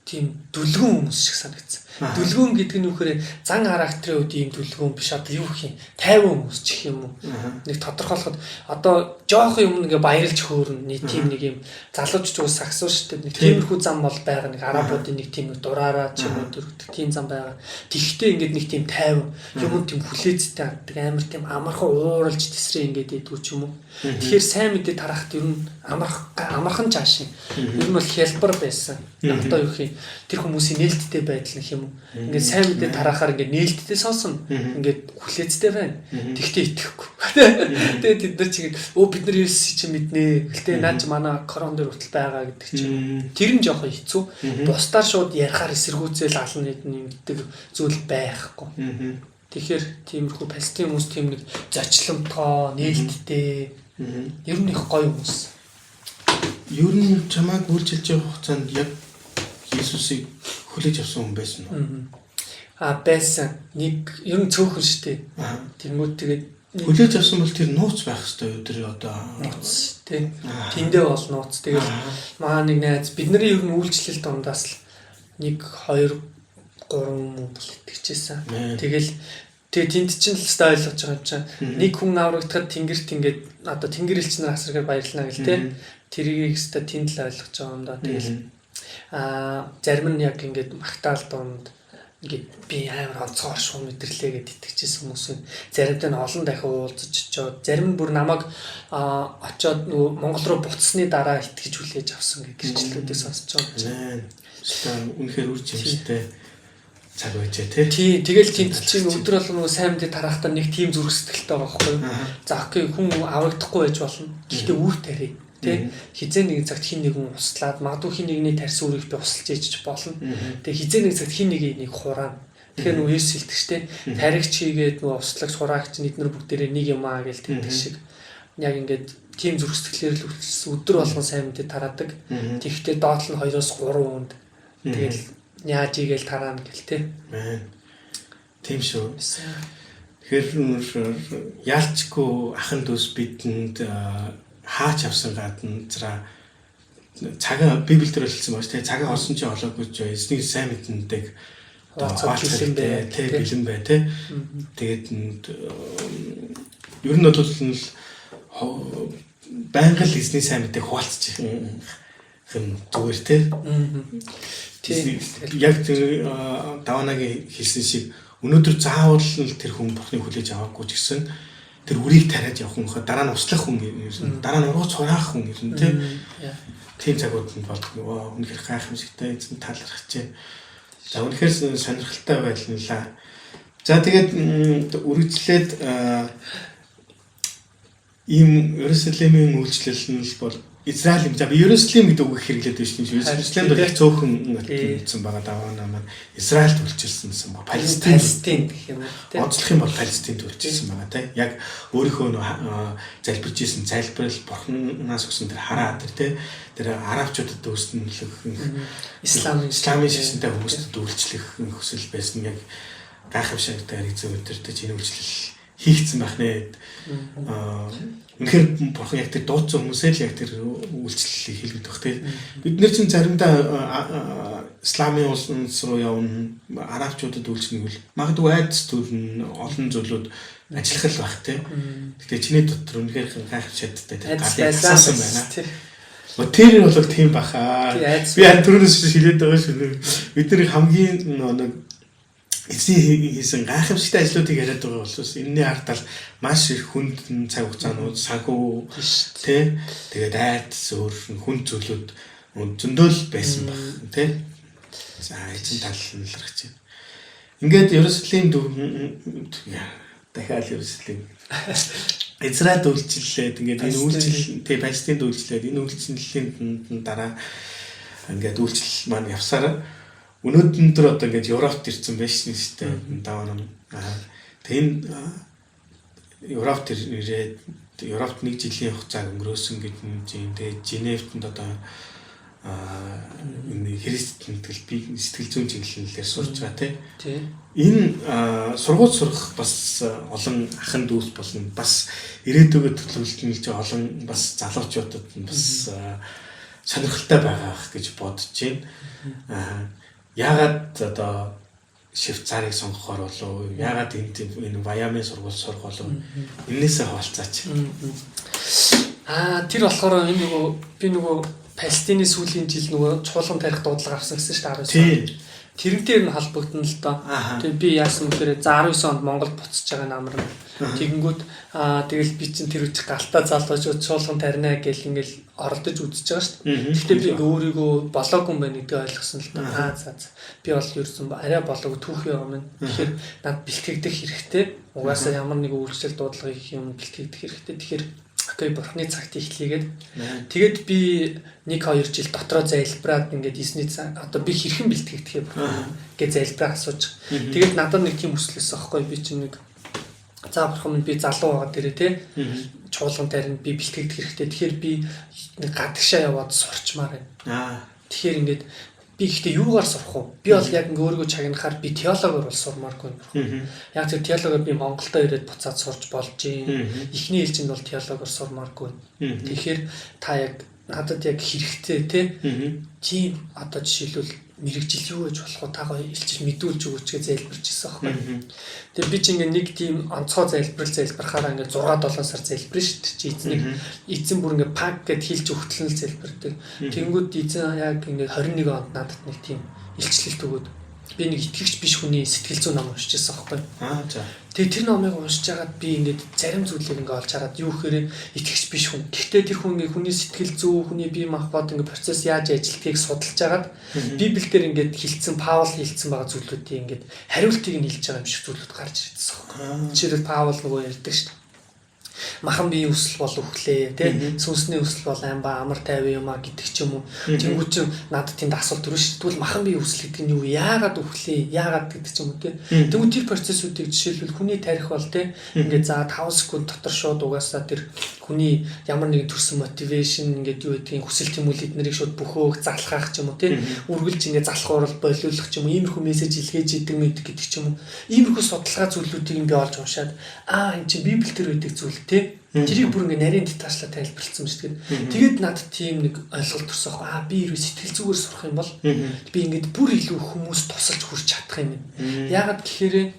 тийм дүлгүүн хүмүүс шиг санагдсан. Дүлгүүн гэдэг нь үхээр зан характерын үед ийм дүлгүүн биш. Одоо юу гэх юм? Тайван хүмүүс ч гэх юм уу? Нэг тодорхойлоход одоо жоох юм ингээ баярлж хөөрнө. Тийм нэг юм залуучч уус сагсуу шүү дээ. Нэг тиймэрхүү зам бол байгаа. Нэг арабуудын нэг тийм дураараа ч юм уу дөрөвдөг тийм зам байгаа. Тэгвэл ингээд нэг тийм тайван юм тийм хүлээцтэй ханддаг амар тийм амархан ууралж тесрээ ингээд идэггүй ч юм уу. Тэгэхээр сайн мэдээ тарахт ер нь амархан чааш юм. Ер нь бол хялбар байсан. Одоо юу гэх юм? Тэр хүмүүсийн нээлттэй байдал гэх юм уу. Ингээд сайн мэдээ тарахаар ингээд нээлттэй сонсон. Ингээд хүлээцтэй байна. Тэгтээ итгэхгүй. Тэгээд тэд нар чигээд бид нар Есүс чинь мэднэ. Гэтэ наач манай корон дээр хүртэл байгаа гэдэг чинь. Тэр нь жоохон хэцүү. Бусдаар шууд ярихаар эсэргүүцэл ална гэдэг зүйл байхгүй. Тэгэхээр тиймэрхүү Палестин хүмүүс тийм нэг зочломтгой, нээлттэй ер нь их гоё хүмүүс. Ер нь чамайг үйлчилж явах хугацаанд яг Есүсийг хүлээж авсан хүн байсан уу? Байсан. Нэг ер нь цөөхөн шүү дээ. Тэнгүүд тэгээд хүлээж авсан бол тэр нууц байх хэрэгтэй юу? Тэр одоо нууц тий. Тэндээ бол нууц. Тэгээд маа нэг найз бидний ер нь үйлчлэл дундаас л 1 2 3 бол итгэжсэн. Тэгээд тэнд чинь л өстой ойлгож байгаа юм чинь. Нэг хүн аврагдахад тэнгэрт ингээд одоо тэнгэр элч нар асаргаар баярлана гэл тий. Тэрийг өстой тэнд л ойлгож байгаа юм да. Тэгэл зарим нь яг ингээд магтаал донд ингээд би амар онцгой оршуу мэдэрлээ гэд итгэжсэн хүмүүс нь заримдаа нь олон дахин уулзаж очоод зарим нь бүр намайг очоод нөгөө Монгол руу буцсны дараа итгэж хүлээж авсан гэх гэрчлэлүүдийг сонсож байгаа юм. Үнэхээр үр жимстэй цаг байжээ тий. Тэгэл тэнд чинь өдөр болгон нөгөө сайн мэдээ тарахдаа нэг тийм зүрх сэтгэлтэй байгаа байхгүй юу? За окей хүн аврагдахгүй байж болно. Гэхдээ үр тариа тий. Хизээ нэгэн цагт хин нэгэн услаад магадгүй хин нэгний тарс үрийг би усалж ээж болно. Тэгээ хизээ нэг цагт хин нэг хураана. Тэгэхээр нөгөө Есүс хэлдэгчтэй таригч хийгээд нөгөө услагч хураагч эднэр бүгдээрээ нэг юм аа гэж тэгдэг шиг. Яг ингээд тийм зүрх сэтгэлээр л өдөр болгон сайн мэдээ тараадаг. Тэгэхдээ доотлол нь 2-3 хүнд. Тэгэл яаж игээл тараана гэл тий. Тийм шүү. Тэгэхээр яалчгүй ахын дүүс бидэнд хаач авсан гадна цагаа Библиэлд хэлсэн байна тий. Цагаа олсон чи олоогүй ч эснийг сайн мэднэдэг хаач бай тий бэлэн бай тий. Тэгээд ер нь бол байнга л эсний сайн мэдээ хуваалцчих юм зүгээр тий. Яг Даванагийн хэлсэн шиг өнөөдөр заавал нь тэр хүн бурхныг хүлээж аваагүй ч гэсэн тэр үрийг тариад явах хүн дараа нь услах хүн юм дараа нь урууц хураах хүн юм тийм цагууд нь болдог. Үнэхээр гайхамшигтай эзэн талархаж байна. За үнэхээр сонирхолтой байлнаа. За тэгээд үргэлжлээд ийм Иерусалимын үйлчлэл нь бол Израиль за Иерусалим гэдэг үг хэрэглээд байна шүү дээ. Иерусалимд бол их цөөхөн гэсэн байгаа даваа маань Израильд үйлчилсэн ба Палестин гэх юм уу. Онцлох юм бол Палестинд үйлчилсэн байгаа тийм. Яг өөрийнхөө залбирж исэн залбирал бурхнаас өгсөн тэр хараа тэр арабчуудад өөрснөлөх исламын шашинтай хүмүүстд үйлчлэх хүсэл байсан яг гайхамшигтай эзэн өдөртөж энэ үйлчлэл хийгдсэн байх нэ. Үнэхээр бурхан яг тэр дууцсан хүмүүсээ л яг тэр үйлчлэлийг хийлгэж байх тийм. Бид нэр чинь заримдаа исламын улс руу явна, арабчуудад үйлчлэх нь магадгүй айдас төрн олон зүйлүүд ажиллах л байх тийм. Гэхдээ чиний дотор үнэхээр гайхамшигтай тэр гадаад асаасан байна. Тэр бол тийм баха. Би түрүүнээс хэлээд байгаа шүү. Бидний хамгийн нэг эцсийн хийсэн гайхамшигтай ажлуудыг яриад байгаа боловс энэний ардтал маш их хүнд цаг хугацаанууд сагуу тий тэгээд айдас өөр хүнд зүйлүүд зөндөл байсан баг тий. За эцэн тал нь илэрч байна. Ингээд Ерөслийн дахиад Ерөслийн Израиль үйлчлэлээд ингээд энэ үйлчлэл тий Палестинд үйлчлээд энэ үйлчлэлийн дараа ингээд үйлчлэл маань явсараа өнөөдөр одоо ингээд Европт ирсэн байсан шүү дээ. Даваа нам. Тэгээд Европт ирээд Европт 1 жилийн хугацааг өнгөрөөсөн гэдэг юм чинь тэгээд Женевт одоо энэ христийн сэтгэл зүйн чиглэлээр сурч байгаа тий. Энэ сургууль сурах бас олон ахын дүүс болно. Бас ирээдүйд төлөвлөлт нь олон бас залуучуудад бас сонирхолтой байгаа гэж бодож байна. Яагаад одоо Швейцарыг сонгохоор болов? Яагаад энэ Вайамын сургууль сурах болов? Энээсээ хаалцаач. Тэр болохоор энэ би Палестины сүүлийн жил чуулган тарих дуудлага авсан гэсэн шүү дээ 19 он. Тэрнтэй нь холбогдно л доо. Тэгээ би яасан гэхээр 19 онд Монгол буцаж байгаа намар нь. Тэгэнгүүт тэгэл би чинь тэр үеч галтаа залуучууд чуулган тарина гэл ингээл оролдож үзэж байгаа шүү дээ. Гэхдээ би өөрийгөө болоогүй юм байна гэдгийг ойлгосон л доо. Би бол ерөөсөн арай болоогүй түүхий юм. Тэгэхээр над бэлтгэгдэх хэрэгтэй. Угаасаа ямар нэг үйлчлэл дуудлагыг юм бэлтгэгдэх хэрэгтэй. Тэгэхээр окей бурхны цагт ихлийгээд тэгээд би 1-2 жил дотроо залбираад ингээд эсний одоо би хэрхэн бэлтгэгдэх юм гэж залбираа асууж. Тэгээд надад нэг тийм хүслээс аахгүй би чинь нэг за бурхан минь би залуу байгаа дээрээ те чуулган тарин би бэлтгэгдэх хэрэгтэй. Тэгэхээр би нэг гадагшаа яваад сурчмаар байна. Тэгэхээр ингээд би ихтэй юугаар сурах вэ? Би бол яг ингээ өөрийгөө чагнахаар би теологоор бол сурмааргүй юм. Яг тэр теологоор би Монголдо ирээд буцаад сурч болж юм. Эхний ээлжинд бол теологоор сурмааргүй. Тэгэхээр та яг надад яг хэрэгтэй те. Тийм одоо жишээлбэл мэрэгжил юу гэж болох вэ? Та гоё илчил мэдүүлж өгөөч гэж залбирч ирсэн аахгүй. Тэгээ би чи ингээ нэг тийм онцгой залбирахаараа ингээ 6-7 сар залбирэн шүү дээ. Чи эзэн бүр ингээ пак гэд хэлж өгтлэн л залбирдаг. Тэнгүүд эзэн яг ингээ 21 онд надад нэг тийм илчлэлт өгөөд би нэг итгэгч биш хүний сэтгэл зүйн ном уншиж байсан аахгүй. За. Тэгээ тэр номыг уншиж хагаад би ингээд зарим зүйлийг ингээ олж хараад юу гэхээр итгэгч биш хүн. Гэхдээ тэр хүн ингээ хүний сэтгэл зүй, хүний бие махбод ингээ процесс яаж ажилтгийг судалж хагаад Библиэлд ингээд хэлсэн Паул хэлсэн байгаа зүйлүүдийн ингээд хариултыг нь хэлж байгаа юм шиг зүйлүүд гарч ирсэн аахгүй. Жишээлбэл Паул нөгөө ярьдаг шүү дээ. Махан биеийн өсөл бол үхлээ тий сүнсний өсөл бол амба амар тайван юм а гэдэг ч юм уу. Тэнгүүд чинь надад тэнд асуулт төрөн шүү. Тэгвэл махан биеийн өсөл гэдэг нь юу? Яагаад үхлээ? Яагаад гэдэг ч юм уу тий. Тэгвэл тэр процессүүдийг жишээлбэл хүний тарих бол тий ингээд за 5 секунд дотор шууд угаасаа тэр хүний ямар нэгэн төрсөн мотивашн ингээд юу гэдгийг хүсэл тэмүүлэл эднэрийг шууд бөхөөх залхаах ч юм уу тий үргэлж ингээд залхуурал болиулах ч юм уу. Иймэрхүү мессеж илгээж идэг мэд гэдэг ч юм уу. Иймэрхүү судалгаа зүйлүүдийг би олж уншаад энэ чинь Библиэл тэр үүдэг зүйл тий. Тэрийг бүр ингээ нарийн детачлаа тайлбарлсан шүү дээ. Тэгээд надад тийм нэг ойлголт төрсөн аах. Би ерөө сэтгэл зүгээр сурах юм бол би ингээд бүр илүү хүмүүс тусалж хүрч чадах юм. Яагаад гэхээр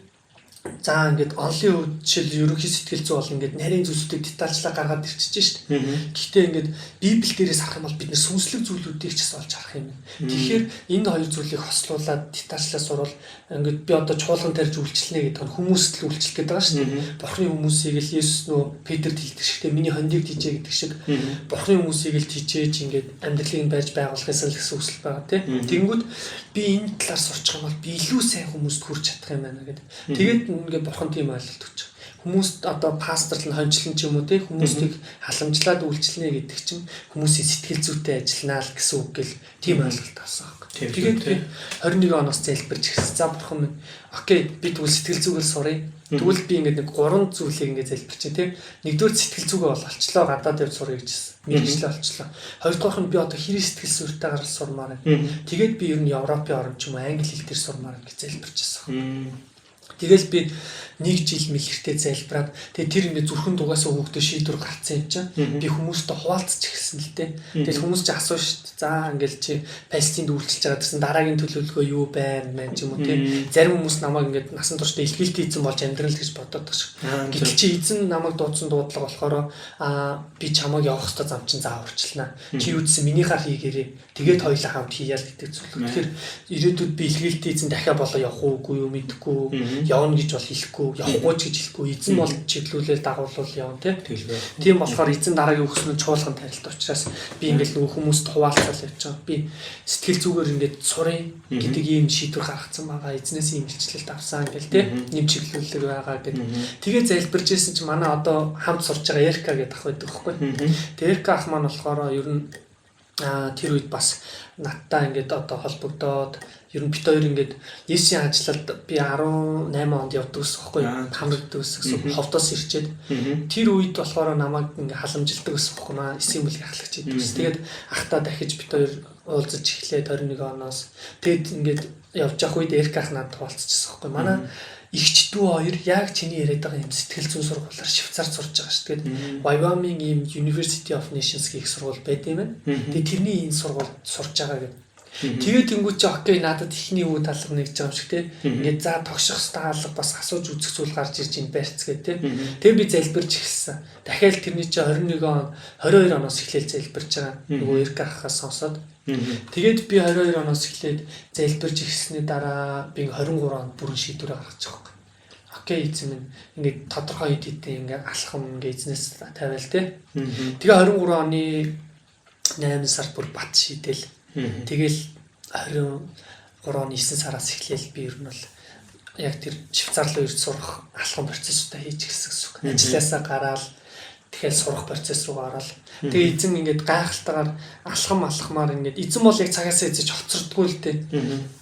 за ингээд онлын хувьд жишээл ерөнхий сэтгэл зүй бол ингээд нарийн зүйлсүүдийг детальчлаа гаргаад ирчихэж шүү дээ. Гэхдээ ингээд Библи дээрээс харах юм бол бид нэр сүнслэг зүйлүүдийг ч олж харах юм. Тэгэхээр энэ хоёр зүйлийг хослуулаад детальчлаа сурвал ингээд би одоо чуулган тарьж үйлчлэнэ гэдэг нь хүмүүст л үйлчлэх гэдэг байгаа шүү дээ. Бурхны хүмүүсийг л Есүс нөө Петрт хэлдэг шигтэй миний хондийг тийжээ гэдэг шиг Бурхны хүмүүсийг л тийжээж ингээд амьдралыг нь байж байгуулахын л гэсэн үсэл байгаа тийм. Тэнгүүд би энэ талаар сурчих юм бол би илүү сайн хүмүүст хүрч чадах юм байна гэдэг. Тэгээд ингээд бурхан тийм ойлголт өгч. Хүмүүст одоо пасторл нь хончлон ч юм уу те хүмүүстийг халамжлаад үйлчлэнэ гэдэг чинь хүмүүсийн сэтгэл зүйтэй ажилланаа л гэсэн үг гэл тийм ойлголт авсан баг. Тэгээд би 21 оноос залбирч ирсэн. За бурхан минь окей би тэгвэл сэтгэл зүгэл сурыг. Тэгвэл би ингээд нэг 3 зүйлийг ингээд залбирч те. Нэгдүгээр сэтгэл зүгээ бол олчлоо гадаад дээр сурыг гэжсэн. Мэргэжлээ олчлоо. Хоёрдугаар нь би одоо хэрэг сэтгэл суурьтайгаар сурмаар байна. Тэгээд би ер нь Европын орн ч юм уу англи хэл дээр сурмаар гэж залбирч ирсэн. Тэгэл би 1 жил мэлхэртэй залбираад тэгээ тэр ингээд зүрхэн дугаасаа хүүхдээ шийдвэр гарцсан юм чинь би хүмүүстэй хуваалцаж эхэлсэн л дээ. Тэгэл хүмүүс ч асууж шít. За ингээл чи Палестинд үйлчилж байгаа гэсэн дараагийн төлөвлөгөө юу байна мэн ч юм уу тий. Зарим хүмүүс намайг ингээд насан туршдаа илгээлт хийсэн болж амьдрал гэж бодоод байгаа шүү. Гэтэл чи эзэн намайг дуудсан дуудлага болохоор би чамайг явах хэвээр зам чин зааварчлаа. Чи юу гэсэн минийхаар хийгээрээ. Тэгээд хоёулаа хамт хийяа л гэдэг зүйл. Тэгэхээр ирээдүйд би илгээлт хийсэн дахиад болоо явах уугүй юу мэдэхгүй. Явна гэж бол хэлэхгүй. Явахгүй ч гэж хэлэхгүй. Эзэн бол чиглүүлэл дагуулвал явна тийм болохоор эзэн дараагийн өгснөө чуулган тарилт учраас би ингээд нөгөө хүмүүст хуваалцал явж байгаа. Би сэтгэл зүгээр ингээд сурын гэдэг ийм шийдвэр гаргацсан байгаа. Эзнээс ийм илчлэлт авсан ингээл нэм чиглүүлэг байгаа гэдэг. Тэгээ залбирж ирсэн чинь манай одоо хамт сурж байгаа Эрка гэдэг ах байдаг байхгүй. Тэгээ Эрка ах маань болохоор ер нь тэр үед бас надтай ингээд одоо холбогдоод ер нь бит хоёр ингээд Есүсийн ажлалд би 18 онд явдаг ус байхгүй хамрагддаг ус гэсэн ховдоос ирчээд тэр үед болохоор намайг ингээд халамжилдаг ус байхгүй маа эсийн бүлэг ахлагч гэдэг ус. Тэгээд ахтаа дахиж бит хоёр уулзаж эхлээд 21 оноос тэгэд ингээд явж явах үед Эрк ах надад уулзчихсан байхгүй манай игч дүү хоёр яг чиний яриад байгаа юм сэтгэл зүйн сургуулиар Швейцарт сурж байгаа шүү. Тэгээд Wyoming ийм University of Nations гэх сургууль байд юм байна. Тэгээд тэрний энэ сургуульд сурж байгаа гэдэг. Тэгээд тэнгуү чи окей надад ихний үе талга нэгж байгаа юм шиг тий. Ингээд за тогших стаалга бас асууж үзэх зүйл гарч ирж ин барьц гэдэг тий. Тэгээд би залбирч эхэлсэн. Дахиад тэрний чи 21 он 22 оноос эхлээл залбирч байгаа. Нөгөө Эрк ахаас сонсоод тэгээд би 22 оноос эхлээд залбирж эхэлсний дараа би 23 онд бүрэн шийдвэр гаргаж байгаа. Окей эзэн минь ингээд тодорхой хэд хэдэн ингээд алхам ингээд эзнээс тавиал тий. Тэгээ 23 оны 8 сард бүр бат шийдэл. Тэгэл 23 оны 9 сараас эхлээл би ер нь бол яг тэр Швейцар руу ирж сурах алхам процессудаа хийж эхэлсэн гэсэн үг. Ажлаасаа гараад тэгэхээр сурах процесс руу гараад тэгээ эзэн ингээд гайхалтайгаар алхамаар ингээд эзэн бол яг цагаасаа эзэж хоцордгүй л дээ.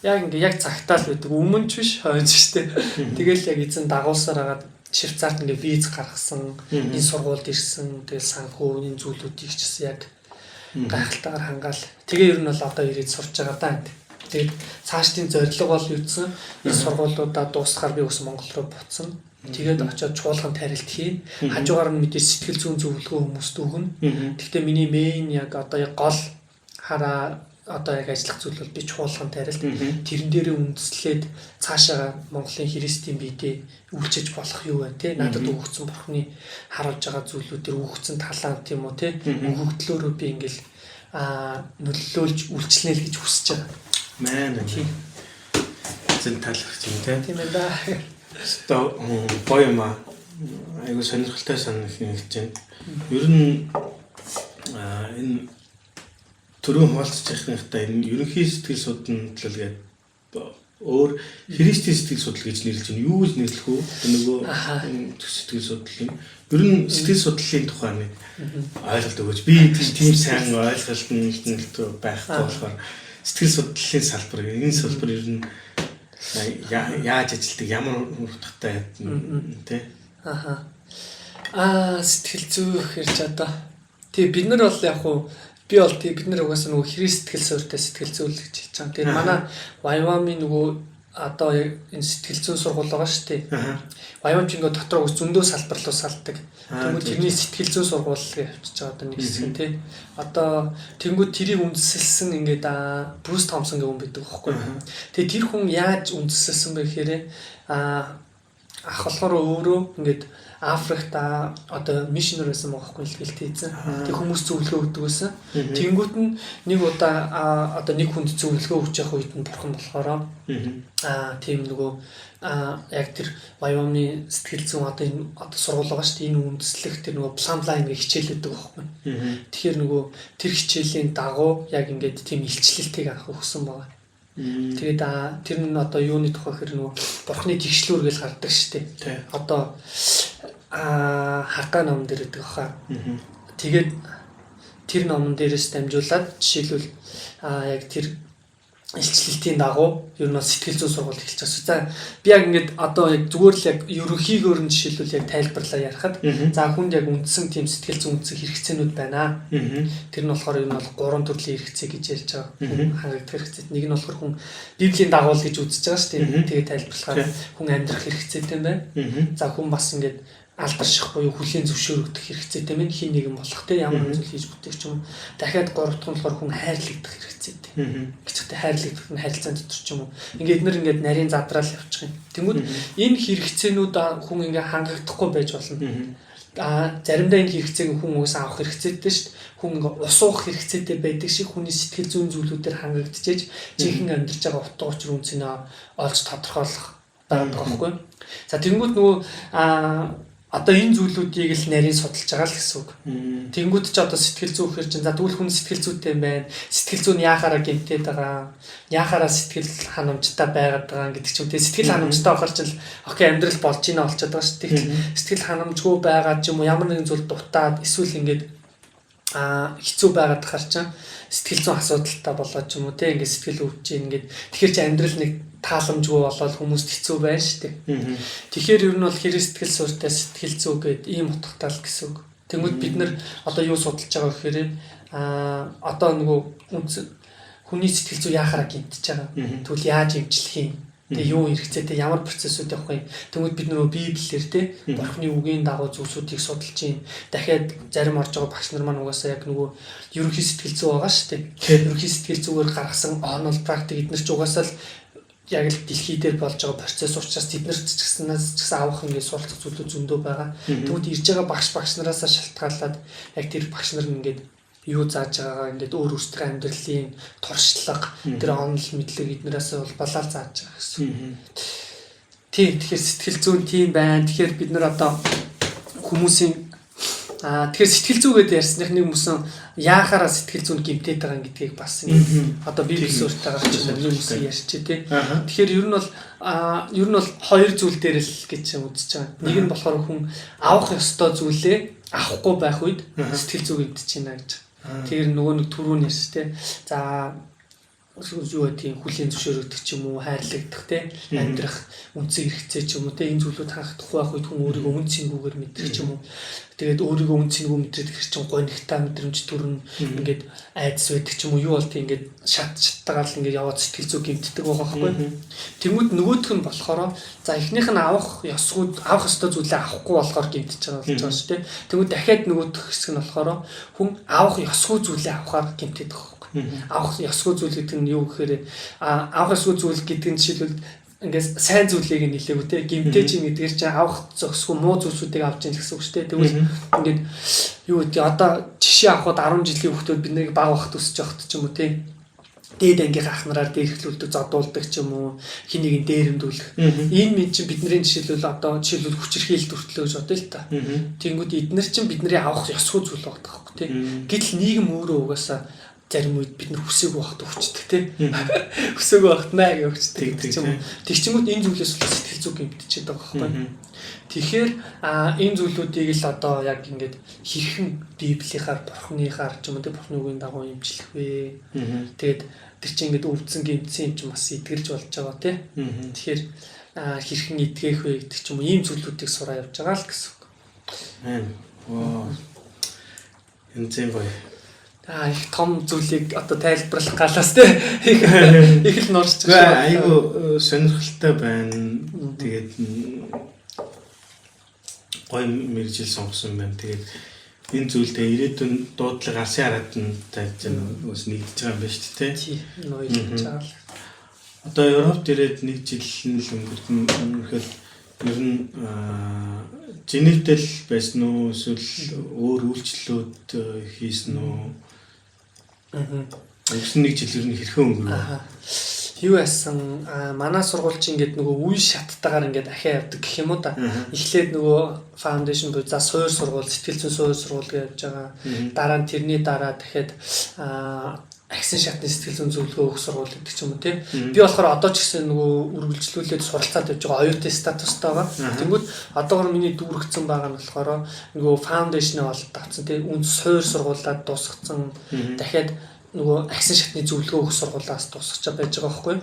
Яг ингээд яг цагтаа л байдаг. Өмнө ч биш хойж штэ. Тэгэл яг эзэн дагуулсаар хагаад Швейцарт ингээд виз гаргасан, энэ сургуульд ирсэн, тэгэл санхүү энэ зүйлүүдийг чсэн яг гайхалтайгаар хангаал. Тэгээ ер нь бол одоо ирээд сурж байгаа даа. Тэгээд цаашдын зорилго бол юуцсан энэ сургуулиудаа дуусахаар би ус Монгол руу буцсан. Тэгээд очиод чуулган тарилт хийн. Хажуугаар нь мэдээж сэтгэл зүйн зөвлөгөө хүмүүст өгнө. Гэхдээ миний мейн яг одоо яг гол хараа одоо яг ажиллах зүйл бол би чуулган тарилт. Тэрэн дээрээ үндэслээд цаашаа Монголын христийн биедээ үйлчилж болох юу вэ те? Надад өгөгдсөн бурхны харуулж байгаа зүйлүүдээр өгөгдсөн талант юм уу те? Өгөгдлөөрөө би ингээл нөлөөлж үйлчлэнэ л гэж хүсэж байгаа. Мэн тийм. Зэн талархаж юм те. Тийм ээ да. Одоо боёма айгуу сонирхолтой санагдаж байна. Ер нь энэ түрүүн хуваалцж байхнаа энэ ерөнхий сэтгэл судлал гэдэг өөр христийн сэтгэл судлал гэж нэрлэж байна. Юу гэж нэрлэх вэ? Нөгөө сэтгэл судлал юм. Ер нь сэтгэл судлалын тухай нэг ойлголт өгөөч. Би тийм сайн ойлголт байхгүй болохоор сэтгэл судлалын салбар энэ салбар ер нь яаж ажилтдаг, ямар утгатай тий. Сэтгэл зүйх хэрж одоо тий бид нар бол яг хуу би бол тий бид нар угаасаа нөгөө христ сэтгэл суурьтай сэтгэл зүйн гэж хэлж байгаа. Тэгээд манай Wyoming нөгөө одоо энэ сэтгэл зүйн сургууль байгаа шүү дээ. Wyoming ингээд дотор зөндөө салбарлуу салдаг. Тэнгүүд тэрний сэтгэл зүйн сургууль гэж явчихж байгаа одоо нэг хэсэг нь тий. Одоо тэнгүүд тэрийг үндэслэлсэн ингээд Bruce Thompson гэх хүн байдаг байхгүй. Тэгээд тэр хүн яаж үндэслэлсэн бэ гэхээр ах болохоор өөрөө ингээд Африкт одоо мишнер байсан байхгүй илгэлт хийсэн. Тэг хүмүүс зөвлөгөө өгдөг байсан. Тэнгүүт нь нэг удаа одоо нэг хүнд зөвлөгөө өгч явах үед нь бурхан болохоор тийм нөгөө яг тэр Wyoming сэтгэл зүйн одоо энэ одоо сургууль байгаа шүү дээ. Энэ үндэслэх тэр нөгөө plumb line гэх хичээл өгдөг байхгүй. Тэгэхээр нөгөө тэр хичээлийн дагуу яг ингээд тийм илчлэлтийг анх өгсөн байгаа. Тэгээд тэр нь одоо юуны тухай хэр нөгөө бурхны тэгшлүүр гэж гардаг шүү дээ. Одоо хагга ном дээр гэдэг хаа. Тэгээд тэр номон дээрээс дамжуулаад жишээлбэл яг тэр илчлэлтийн дагуу ер нь бол сэтгэл зүйн сургалт эхэлж байгаа. За би яг ингээд одоо яг зүгээр л яг ерөнхийгөөр нь жишээлбэл яг тайлбарлаа ярихад за хүнд яг үндсэн тийм сэтгэл зүйн үндсэн хэрэгцээнүүд байна. Тэр нь болохоор ер нь бол 3 төрлийн хэрэгцээ гэж ярьж байгаа. Хангагдах хэрэгцээ. Нэг нь болохоор хүн библийн дагуул гэж үзэж байгаа шүү дээ. Тэгээ тайлбарлахаар хүн амьдрах хэрэгцээтэй юм байна. За хүн бас ингээд алдарших буюу хүлийн зөвшөөрөгдөх хэрэгцээтэй мэн хин нэгэн болох те ямар зүйл хийж бүтээх ч юм. Дахиад 3 дахь нь болохоор хүн хайрлагдах хэрэгцээтэй. Гэвч хайрлагдах нь харилцаан дотор ч юм уу. Ингээд нэр ингээд нарийн задраал явчих юм. Тэнгүүд энэ хэрэгцээнүүд хүн ингээ хангагдахгүй байж болно. Заримдаа энэ хэрэгцээг хүн уус авах хэрэгцээтэй шүү дээ. Хүн ингээ ус уух хэрэгцээтэй байдаг шиг хүний сэтгэл зүйн зүйлүүдээр хангагдчихэж жинхэнэ амьдарч байгаа утга учир үнцнийг олж тодорхойлох байгаа байхгүй. За тэнгүүд нөгөө одоо энэ зүйлүүдийг л нарийн судалж байгаа л гэсэн үг. Тэнгүүд ч одоо сэтгэл зүй гэхэр чинь за тэгвэл хүн сэтгэл зүйтэй юм байна. Сэтгэл зүй нь яахаараа гэмтээд байгаа. Яахаараа сэтгэл ханамжтай байгаад байгаа гэдэг ч юм. Тэгээ сэтгэл ханамжтай байхаар чинь окей амьдрал болж ийна болчиход байгаа шүү. Тэгвэл сэтгэл ханамжгүй байгаа ч юм уу ямар нэгэн зүйл дутаад эсвэл ингээд хэцүү байгаад тахаар чинь сэтгэл зүйн асуудалтай болоод ч юм уу те ингээд сэтгэл өвдөж ингээд тэгэхээр чи амьдрал нэг тааламжгүй болоод хүмүүст хэцүү байна шүү дээ. Тэгэхээр ер нь бол хэрэг сэтгэл суурьтай сэтгэл зүй гэдэг ийм утгатай л гэсэн үг. Тэнгүүд бид нар одоо юу судалж байгаа гэхээр одоо нөгөө хүний сэтгэл зүй яахаараа гинтэж байгаа. Тэгвэл яаж эмчлэх юм? Тэгээ юу хэрэгцээтэй ямар процессүүд явах юм? Тэнгүүд бид нөгөө библиэр те Бурхны үгийн дагуу зүйлсүүдийг судалж юм. Дахиад зарим орж байгаа багш нар маань угаасаа яг нөгөө ерөнхий сэтгэл зүй байгаа шүү дээ. Ерөнхий сэтгэл зүгээр гаргасан онол практик эдгээр ч угаасаа л яг л дэлхий дээр болж байгаа процесс учраас тэд нар ч гэсэн авах ингээд суралцах зүйлүүд зөндөө байгаа. Тэгвэл ирж байгаа багш нараас шалтгаалаад яг тэр багш нар ингээд юу зааж байгаагаа ингээд өөр өөрсдөө амьдралын туршлага тэр онол мэдлэг эднээс бол балаал зааж байгаа гэсэн. Тийм тэгэхээр сэтгэл зүйн тийм байна. Тэгэхээр бид нар одоо хүмүүсийн тэгэхээр сэтгэл зүйгээд ярьсных нэг хүмүүс яахаараа сэтгэл зүйн гэмтээд байгаа гэдгийг бас одоо библи суурьтайгаар ч юм уу хүмүүс ярьчих тий. Тэгэхээр ер нь бол хоёр зүйл дээр л гэж үзэж байгаа. Нэг нь болохоор хүн авах ёстой зүйлээ авахгүй байх үед сэтгэл зүй гэмтэж байна гэж. Тэр нөгөө нэг түрүүн ярьж тий. За юу гэдэг хүлийн зөвшөөрөгдөх ч юм уу хайрлагдах те амьдрах үнцэг хэрэгцээ ч юм уу те энэ зүйлүүд хаагдах байх үед хүн өөрийгөө үн цэнгүүгээр мэдрэх ч юм уу тэгээд өөрийгөө үн цэнгүү мэдрэх гэх чинь гонигтай мэдрэмж төрн ингээд айдас байдаг ч юм уу юу болт ингээд шаттайгаал ингээд яваад сэтгэл зүй гэмтдэг байгаа байхгүй. Тэнгүүд нөгөөх нь болохоор за эхнийх нь авах ёстой зүйлээ авахгүй болохоор гэмтэж байгаа болж байгаа шүү те. Тэнгүүд дахиад нөгөөх хэсэг нь болохоор хүн авах ёсгүй зүйлээ авахаар гэмтдэг байгаа. Авах ёсгүй зүйл гэдэг нь юу гэхээр авах ёсгүй зүйл гэдэг нь жишээлбэл ингээс сайн зүйлийг нэлээгүй те гимтэй чинь гэдгээр чинь авах зохисгүй муу зүйлсүүдийг авч ийн гэсэн үг шүү дээ. Тэгвэл ингээд юу гэдэг одоо жишээ авахд 10 жилийн хүүхдүүд бид нэг баг багт өсөж явахт ч юм уу те дээд ангийнхаа ахнараар дээрхлүүлдэг зодуулдаг ч юм уу хин нэгэн дээрэмдүүлэх. Энэ минь чинь бидний жишээлбэл одоо жишээлбэл хүчирхийлэлт хүртлөө гэж бодъё л та. Тэнгүүд эднэр чинь бидний авах ёсгүй зүйл байдаг байхгүй те. Гэтэл нийгэм өөрөө угаасаа зарим үед бид нар хүсээгүй байхад өвчтдөг тийм хүсээгүй байхад наа гэж өвчтдөг гэдэг юм. Тэгчмүүд энэ зүйлээс сэтгэл зүй гэмтчихэд байгаа байхгүй. Тэгэхээр энэ зүйлүүдийг л одоо яг ингээд хэрхэн библийнхаар бурхныхаар ч юм уу тийм бурхны үгийн дагуу имжлэх вэ. Тэгээд тэр чинь ингээд өвдсөн гэмтсэн юм чинь бас эдгэрж болж байгаа тийм. Тэгэхээр хэрхэн эдгэх вэ гэдэг ч юм уу ийм зүйлүүдийг сураа явж байгаа л гэсэн үг. Вау. Энэ зэн гоё. Их том зүйлийг одоо тайлбарлах галаас те их л нуурч байгаа. Айгу сонирхолтой байна. Тэгээд гоё мэржил сонгосон байна. Тэгээд энэ зүйлдээ ирээдүйн дуудлага Асын харааданд тавьж бас нэгдэж байгаа юм байна шүү дээ. Тийм. Ноёлж байгаа л. Одоо Европт ирээд 1 жил л өнгөрсөн. Ер нь генетикэл байсан уу эсвэл өөр үйлчлэлүүд хийсэн үү? Өнгөрсөн 1 жил ер нь хэрхэн өнгөрөв? Юу яасан манай сургуульч ингээд нөгөө үе шаттайгаар ингээд ахиа явдаг гэх юм уу та. Эхлээд нөгөө фаундейшн буюу за суур сургууль, сэтгэл зүйн суур сургууль гэж явж байгаа. Дараа нь тэрний дараа дахиад агсын шатны сэтгэл зүйн зөвлөгөө өгөх сургууль гэдэг ч юм уу тий. Би болохоор одоо ч гэсэн нөгөө үргэлжлүүлээд суралцаад явж байгаа оюутан статустай байгаа. Тэнгүүд одоогор миний дүүрэгцэн байгаа нь болохоор нөгөө фаундейшнээ олд авсан тий. Үнд суур сургуулаад дуусгацсан. Дахиад нөгөө агсан шатны зөвлөгөө өгөх сургуулиас тусгаж байж байгаа байхгүй.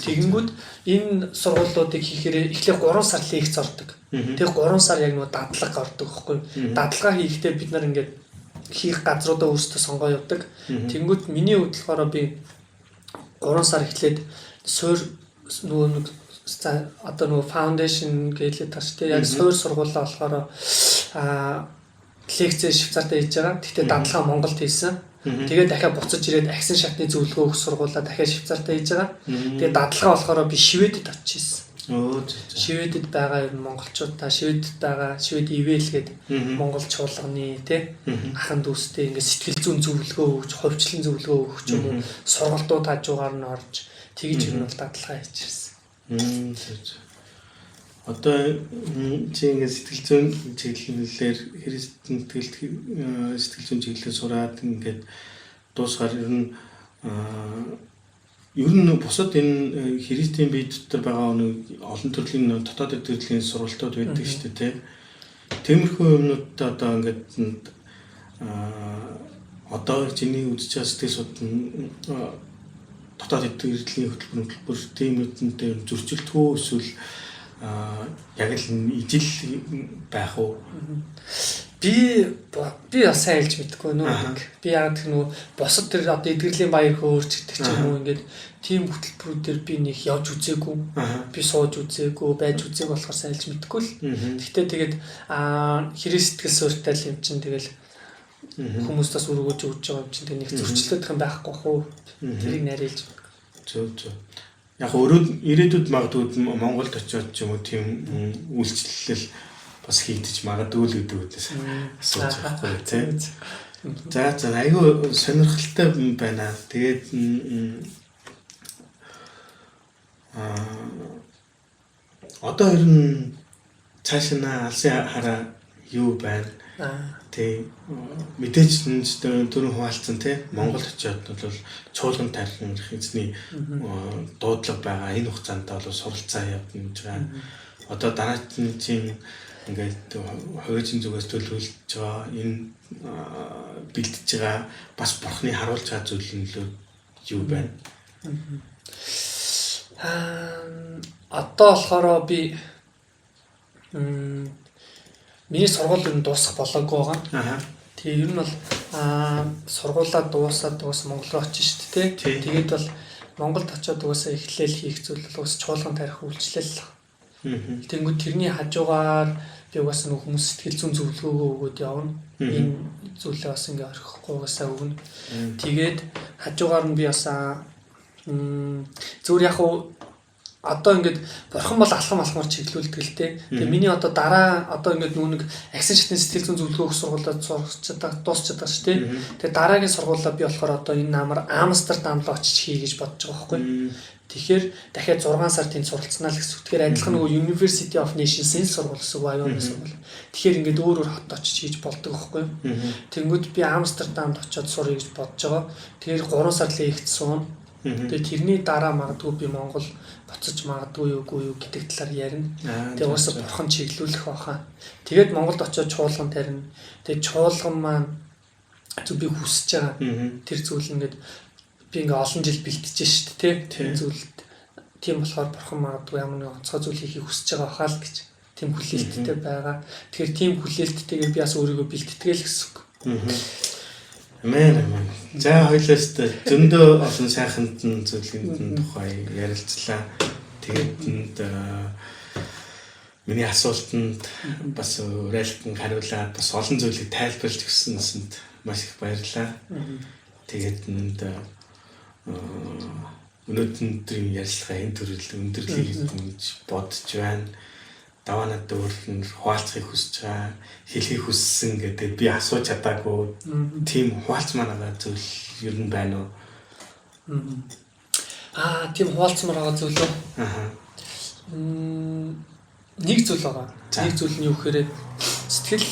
Тэгэнгүүт энэ сургуулиудыг хийхээр эхлээд 3 сар лекц ордог. Тэгээ 3 сар яг нөгөө дадлага ордог байхгүй. Дадлага хийхдээ бид нар ингээд хийх газруудаа өөрсдөө сонгоо явдаг. Тэнгүүт миний хувьд болохоор би 3 сар эхлээд суур нөгөө одоо нөгөө foundation гэлээ таш тэгээ яг суур сургуулаа болохоор лекц Швейцарт хийж байгаа. Гэхдээ дадлага Монголд хийсэн. Тэгээд дахиад буцаж ирээд агсан шатны зөвлөгөө өгөх сургуулаа дахиад Швейцарт хийж байгаа. Тэгээд дадлага болохоор би Шведэд очижсэн. Шведэд байгаа монголчуудаа Шведэд байгаа Швед ивэл гээд монгол чуулганы тий ахын дүүстэй ингээд сэтгэл зүйн зөвлөгөө өгч, хувьчлан зөвлөгөө өгч юм уу сургалтууд хажуугаар нь орж тэгж юм бол дадлага хийчихсэн. Одоо чи ингээд сэтгэл зүйн чиглэлээр Христийн сэтгэл зүйн чиглэлээр сураад ингээд дуусгаар ер нь бусад энэ Христийн бие дотор байгаа нэг олон төрлийн дотоод төрлийн сургалтууд байдаг шүү дээ тийм. Тиймэрхүү юмнууд одоо ингээд одоо чиний үзэж байгаа сэтгэл судлын дотоод төрлийн хөтөлбөр тийм үедээ зөрчилдөхөө эсвэл яг л ижил байх уу? Би бас сайн хэлж мэдэхгүй нөө. Би яг тэр босод тэр одоо эдгэрлийн баяр хөөрч гэдэг ч юм уу ингээд тийм хөтөлбөрүүдээр би нэг явж үзээгүй. Би сууж үзээгүй, байж үзээгүй болохоор сайн хэлж мэдэхгүй л. Гэхдээ тэгээд хэрэг сэтгэл суурьтай л юм чинь тэгэл хүмүүстээс өргөж өгч байгаа юм чинь нэг зөрчлөдөх юм байхгүй хөө. Тэрийг нарийнж. Зөв. Яг ирээдүйд магадгүй Монголд очиод ч юм уу тийм үйлчлэл бас хийдэж магадгүй л гэдэг үгээс асууж байхгүй тийм. За айгүй сонирхолтой байна. Тэгээд одоо ер нь цаашаа алсын хараа юу байна? Тийм мэдээж түрүүн хуваалцсан тийм Монгол очиод бол чуулган тархин эзний дуудлага байгаа. Энэ хугацаанд бол суралцаа явна гэж байна. Одоо дараагийн чинь ингээд хойжин зүгээс төлөвлөж байгаа энэ бэлтэж байгаа бас бурхны харуулж байгаа зүйл нь юу байна? Одоо болохоор би миний сургууль нь дуусах болоогүй байгаа. Тэгээ ер нь бол сургуулаа дуусаад Монгол руу очиж шүү дээ. Тэгээд бол Монголд очиод эхлээл хийх зүйл бол чуулган тарих үйлчлэл. Тэнгүүд тэрний хажуугаар би нэг хүмүүс сэтгэл зүйн зөвлөгөөгөө өгөөд явна. Энэ зүйлээ бас ингээ орхихгүйгээсаа өгнө. Тэгээд хажуугаар нь би бас зүгээр яг одоо ингээд бурхан бол алхамар чиглүүлдэг л дээ. Тэгээ миний одоо дараа одоо ингээд нэг агсан шатны сэтгэл зүйн зөвлөгөө өгөх сургуулиуд дуусчихад байгаа шүү дээ. Тэгээ дараагийн сургуулиа би болохоор одоо энэ намар Амстердам руу очиж хий гэж бодож байгаа байхгүй. Тэгэхээр дахиад 6 сар тэнд суралцсанаа л гэсэн. Тэгэхээр адилхан нөгөө University of Nations-ийн сургууль гэсэн Wyoming сургууль. Тэгэхээр ингээд өөр хот очиж хийж болдог байхгүй. Тэнгүүд би Амстердамд очиод сурах гэж бодож байгаа. Тэгэхээр 3 сар лекц суун. Тэгээ тэрний дараа магадгүй би Монгол буцаж магадгүй юу гэдэг талаар ярина. Тэгээ уусаа бурхан чиглүүлэх баха. Тэгээд Монголд очиод чуулган тарина. Тэгээ чуулган маань зөв би хүсэж байгаа. Тэр зүйл ингээд би ингээ олон жил бэлтжиж шүү дээ тийм зүйлд. Тийм болохоор бурхан магадгүй ямар нэг онцгой зүйл хийхийг хүсэж байгаа баха л гэж. Тийм хүлээлттэй байгаа. Тэгэхээр тийм хүлээлттэйгээр би бас өөрийгөө бэлтгэл гэсэн үг. Амен. За хоёлоос зөндөө олон сайханд зүйлийн тухай ярилцлаа. Тэгээд миний асуултанд бас уриалсан хариулаад бас олон зүйлийг тайлбарлаж өгсөнд маш их баярлалаа. Тэгээд өнөөдрийн ярилцлага энэ төрөл өндөрлөгийг гэж бодож байна. Даваанад өөрөөр хуваалцахыг хүсэж байгаа, хэлхийг хүссэн гэдэг би асууж чадаагүй. Тийм хуваалцмаар байгаа зүйл ер нь байна уу? Тийм хуваалцмаар байгаа зүйл үү? Нэг зүйл байгаа. Нэг зүйл нь юу гэхээр сэтгэл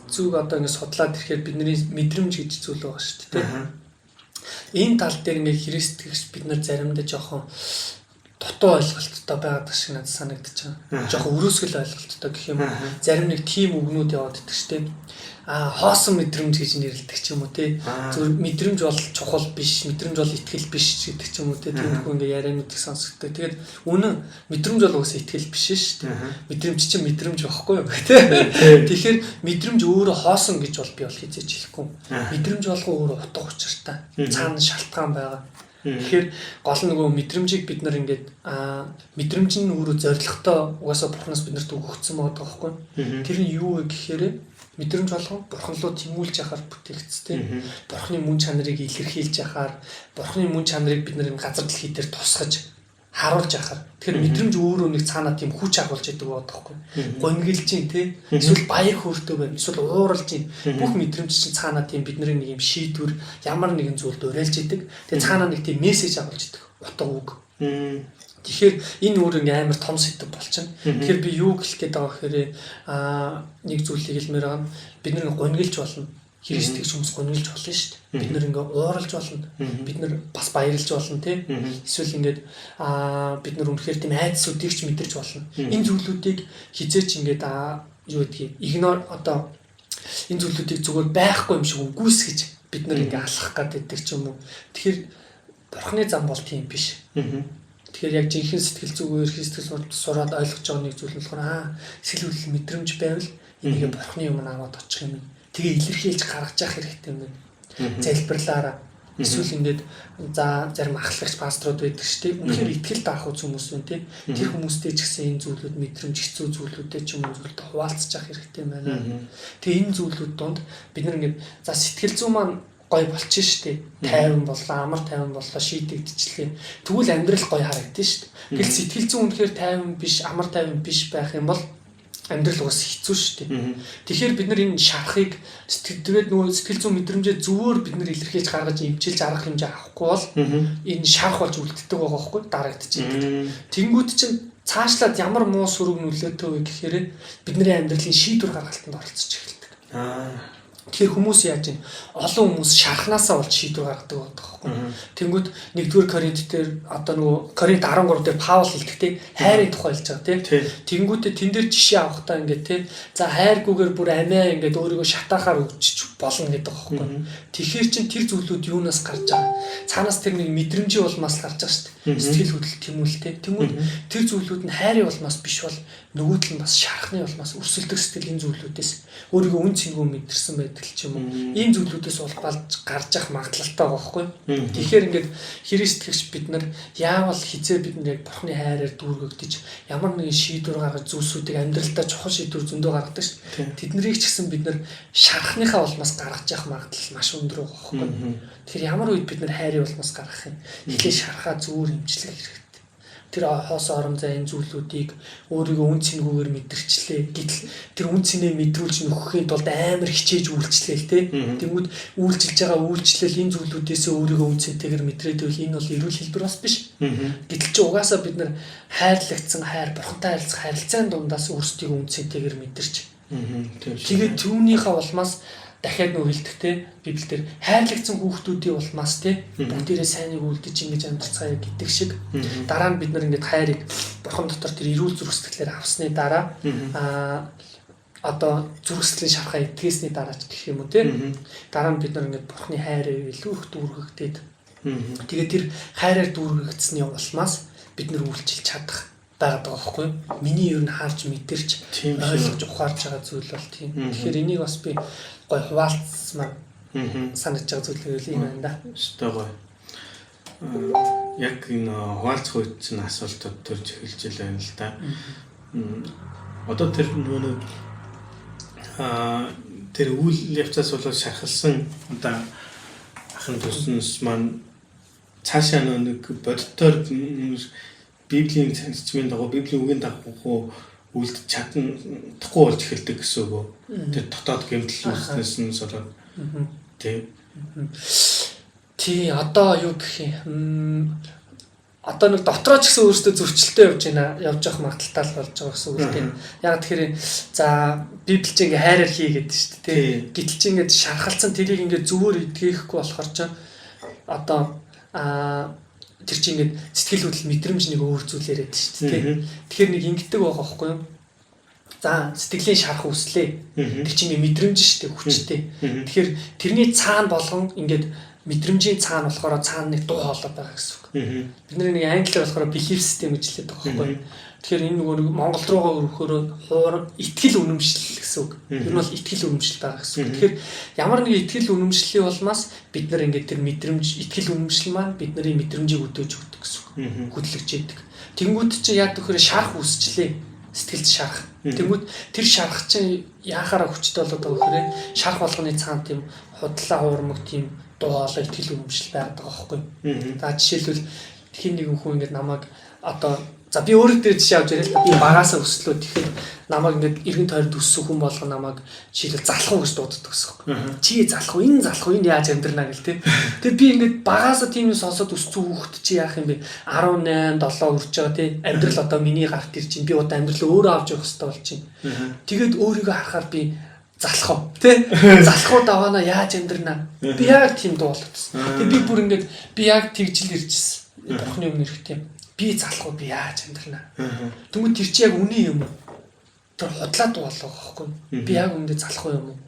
зүг одоо ингэ судлаад ирэхээр бидний мэдрэмж гэж зүйл байгаа шүү дээ. Энэ тал дээр ингээ хэрэгсдэгч бид нар заримдаа жоохон дутуу ойлголттой байгаад шиг надад санагдаж байна. Жохон өрөөсгөл ойлголттой гэх юм. Зарим нэг тим үгнүүд яваад идэх штеп. Хоосон мэдрэмж гэж нэрлэдэг ч юм уу те. Зөв мэдрэмж бол чухал биш, мэдрэмж бол итгэл биш гэдэг ч юм уу те. Тиймэрхүү ингээ яриануудыг сонсогддог. Тэгээд үнэн мэдрэмж бол угсаа итгэл биш шүү дээ. Мэдрэмж чинь мэдрэмж байхгүй юу те. Тэгэхээр мэдрэмж өөрөө хоосон гэж бол би бол хизээч хэлэхгүй. Мэдрэмж болгоо өөрөө утга учиртай. Цаана шалтгаан байгаа. Тэгэхээр гол нөгөө мэдрэмжийг бид нар ингээд мэдрэмж нь өөрөө зоригтой угаасаа бурхнаас биднэрт өгөгдсөн байгаа байхгүй. Тэр нь юу вэ гэхээр мэдрэмж болгон бурхан руу тэмүүлж яхаар бүтээгдсэн. Бурханы мөн чанарыг илэрхийлж яхаар, бурханы мөн чанарыг бид нар энэ газар дэлхий дээр тусгаж харуулж яхаар. Тэгэхээр мэдрэмж өөрөө нэг цаанаа тийм хүч агуулж идэг байхгүй. Гонглж чинь те эсвэл баяр хөөртэй байна. Эсвэл ууралж чинь бүх мэдрэмж чинь цаанаа тийм бидний нэг юм шийдвэр ямар нэгэн зүйлд уриалж идэг. Тэгээ цаанаа нэг тийм мессеж агуулж идэг. Утга үг. Тэгэхээр энэ өөр ингээ амар том сэдв болчихно. Тэгэхээр би юу хэлэх гээд байгаа гэхээр нэг зүйлийг хэлмээр байгаа. Бид нэг гонглж болно. Христийг хүмүүс гонглж болно шүү дээ. Бид нэг ингээ ууралж болно. Бид нар бас баярлж болно тий. Эсвэл ингээд бид нар үнэхээр тийм айдсуудыг ч мэдэрч болно. Энэ зүйлүүдийг хизээч ингээд юу гэдгийг игнор одоо энэ зүйлүүдийг зүгээр байхгүй юм шиг үгүйсгэж бид нар ингээ алах гэдэг ч юм уу. Тэгэхээр бурхны зам бол тийм биш. Тэгэхээр яг жинхэнэ сэтгэл зүгээр Христос сураад ойлгож байгаа нэг зүйл нь болохоор сэтгэл хөдлөл мэдрэмж байвал энийг бурхны өмнө аваад очих юм. Тэгээ илэрхийлж гаргаж явах хэрэгтэй юм байна. Залбирлаараа эсвэл ингээд за зарим ахлагч пасторууд байдаг шүү дээ. Үнэхээр итгэл даах хүмүүс байна тий. Тэр хүмүүстэй ч гэсэн энэ зүйлүүд мэдрэмж хэцүү зүйлүүдтэй ч юм уу зүйлд хуваалцах хэрэгтэй юм байна. Тэгээ энэ зүйлүүд донд бид нар ингээд за сэтгэл зүй маань гой болчих штеп. Тайван боллоо, амар тайван боллоо, шийдэгдчихлээ. Тэгвэл амьдрал гой харагдана штеп. Гэл сэтгэл зүйн үнэхээр тайван биш, амар тайван биш байх юм бол амьдрал уус хэцүү штеп. Тэгэхээр бид нар энэ шарахыг тэгээд нөгөө сэтгэл зүйн мэдрэмжээ зөвөр бид нар илэрхийлж гаргаж эмчилж арга хэмжээ авахгүй бол энэ шарах болж үлддэг байгаа байхгүй дарагдчихээн. Тэнгүүд чинь цаашлаад ямар муу сүрэг нөлөөтэй вэ гэхээр бидний амьдралын шийдвэр гаргалтанд оролцож эхэлдэг. Тэгэхээр хүмүүс яаж вэ? Олон хүмүүс шархнаасаа болж шийдвэр гаргадаг байхгүй. Тэнгүүд 1-р Коринт дээр одоо нөгөө Коринт 13 дээр Паул хэлдэгтэй хайрын тухай хэлж байгаа тийм. Тэнгүүдээ тэн дээр жишээ авахтаа ингээд тийм. За хайргүйгээр бүр амиа ингээд өөрийгөө шатаахаар өгчих болно гэдэг байхгүй. Тэгэхээр чин тэр зүйлүүд юунаас гарч байгаа? Цаанаас тэр нэг мэдрэмжийн улмаас гарч байгаа шүү дээ. Сэтгэл хөдлөл тэмүүлтэй. Тэнгүүд тэр зүйлүүд нь хайрын улмаас биш бол нөгөөдөл нь бас шархны улмаас өрсөлдөх сэтгэлийн зүйлүүдээс өөрийгөө үн цэнгүү мэдэрсэн байдаг ч юм уу. Ийм зүйлүүдээс улбалж гарч явах магадлалтай байгаа байхгүй. Тэгэхээр ингээд христэгч бид нар яавал хизээ бид нар яг бурхны хайраар дүүргэгдэж ямар нэгэн шийдвэр гаргаж зүйлсүүдийг амьдралдаа чухал шийдвэр зөндөө гаргадаг ш. Тэднийг ч гэсэн бид нар шархныхаа улмаас гаргаж явах магадлал маш өндөр байгаа байхгүй. Тэгэхээр ямар үед бид нар хайрын улмаас гаргах юм? Эхлээ шархаа зүүр эмчлэх хэрэгтэй. Тэр хоос орон зайн зүйлүүдийг өөрийгөө үн цэнгүүгээр мэдэрчлээ. Гэтэл тэр үн цэнээ мэдрүүлж нөхөхийн тулд амар хичээж үйлчлээ л те. Тэнгүүд үйлчилж байгаа үйлчлэл энэ зүйлүүдээс өөрийгөө үн цэнтэйгээр мэдрээд байвал энэ бол эрүүл хэлбэр бас биш. Гэтэл чи угаасаа бид нар хайрлагдсан хайр, бурхантай харилцах харилцааны дундаас өөрсдийгөө үн цэнтэйгээр мэдэрч. Тэгээд түүнийхээ улмаас дахиад нөө хэлдэгтэй Библиэлд хайрлагдсан хүүхдүүдийн улмаас те бүгдээрээ сайныг үлдэж ингэж амьдарцгаая гэдэг шиг дараа нь бид нар ингэж хайрыг бурхан дотор тэр эрүүл зүрх сэтгэлээр авсны дараа одоо зүрх сэтгэлийн шархаа итгэсний дараа ч гэх юм уу те дараа нь бид нар ингэж бурханы хайрыг илүү их дүүргэгдээд тэгээд тэр хайраар дүүргэгдсэний улмаас бид нар үйлчилж чадах байгаад байгаа байхгүй юу? Миний ер нь харж мэдэрч ойлгож ухаарч байгаа зүйл бол тийм. Тэгэхээр энийг бас би гой хуваалцмаар санаж байгаа зүйл юм байна да. Өстой гой. Яг энэ хуваалцах үед чинь асуултууд төрж эхэлж байлаа л да. Одоо тэр нөгөө тэр үйл явцаас болоод шархалсан одоо ахын төснөс маань цаашаа нэг бодтоор Библийн санчмын дагуу Библийн үгийн дагуу үлдэж чадахгүй болж эхэлдэг гэсэн үг. Тэр дотоод гэмтэл үүснээс нь болоод тий одоо юу гэх юм одоо нэг дотроо ч гэсэн өөрөөсөө зөрчилтэй явж явах магадaltaй болж байгаа гэсэн үг тийм. Яг тэгэхээр за Библи ч ингээ хайраар хий гэдэг шүү дээ. Гэтэл чи ингээ шархалцсан тэрийг ингээ зөвөр итгэхгүй болохоор ч одоо тэр чинь ингээд сэтгэл хөдлөл мэдрэмж нэг өөр зүйл яриад шүү дээ. Тэгэхээр нэг ингэдэг байгаа байхгүй юу? За сэтгэлийн шарах үслээ. Тэр чинь мэдрэмж шүү дээ, хүчтэй. Тэгэхээр тэрний цаана болгон ингээд мэдрэмжийн цаана болохоор цаана нэг дуу хоолой байгаа гэсэн үг. Бид нэг англиар болохоор belief system гэж хэлээд байгаа байхгүй юу? Тэгэхээр энэ нөгөө Монгол руугаа өргөхөөрөө хуурам итгэл үнэмшил гэсэн үг. Тэр нь бол итгэл үнэмшил байгаа гэсэн үг. Тэгэхээр ямар нэг итгэл үнэмшлийн улмаас бид нар ингээд тэр мэдрэмж итгэл үнэмшил маань бидний мэдрэмжийг өдөөж өгдөг гэсэн үг. Хөдлөж яадаг. Тэнгүүд чи яад гэхээр шарах үсчлээ. Сэтгэлд шарах. Тэнгүүд тэр шарах чинь яахаараа хүчтэй болоод байгаа гэхээр шарах болгоны цаана тийм худлаа хуурмаг тийм дуу хоолой итгэл үнэмшил байгаад байгаа байхгүй. За жишээлбэл хин нэгэн хүн ингээд намайг одоо за би өөрөө дээр жишээ авч яриа л да. Би багаасаа өслөө тэгэхээр намайг ингээд эргэн тойронд өссөн хүн болго намайг жишээлбэл залхуу гэж дууддаг гэсэн. Чи залхуу, энэ яаж амьдрнаа гэл те. Тэгээ би ингээд багаасаа тийм юм сонсоод өссөн хүүхэд чи яах юм бэ? 18, 7 хүрч байгаа те. Амьдрал одоо миний гарт ир чинь би одоо амьдрал өөрөө авч явах хэрэгтэй бол чинь. Тэгээд өөрийгөө харахаар би залхуу тий залхуу даваана яаж амьдрнаа би яг тийм дуулагдсан. Тэгээ би бүр ингээд би яг тэгжил иржсэн. Бурхны өмнө ирэхтэй би залхуу би яаж амьдрнаа. Тэгмээ тэр чи яг үний юм уу? Тэр худлаа дуулах байхгүй. Би яг үндэ залхуу юм уу?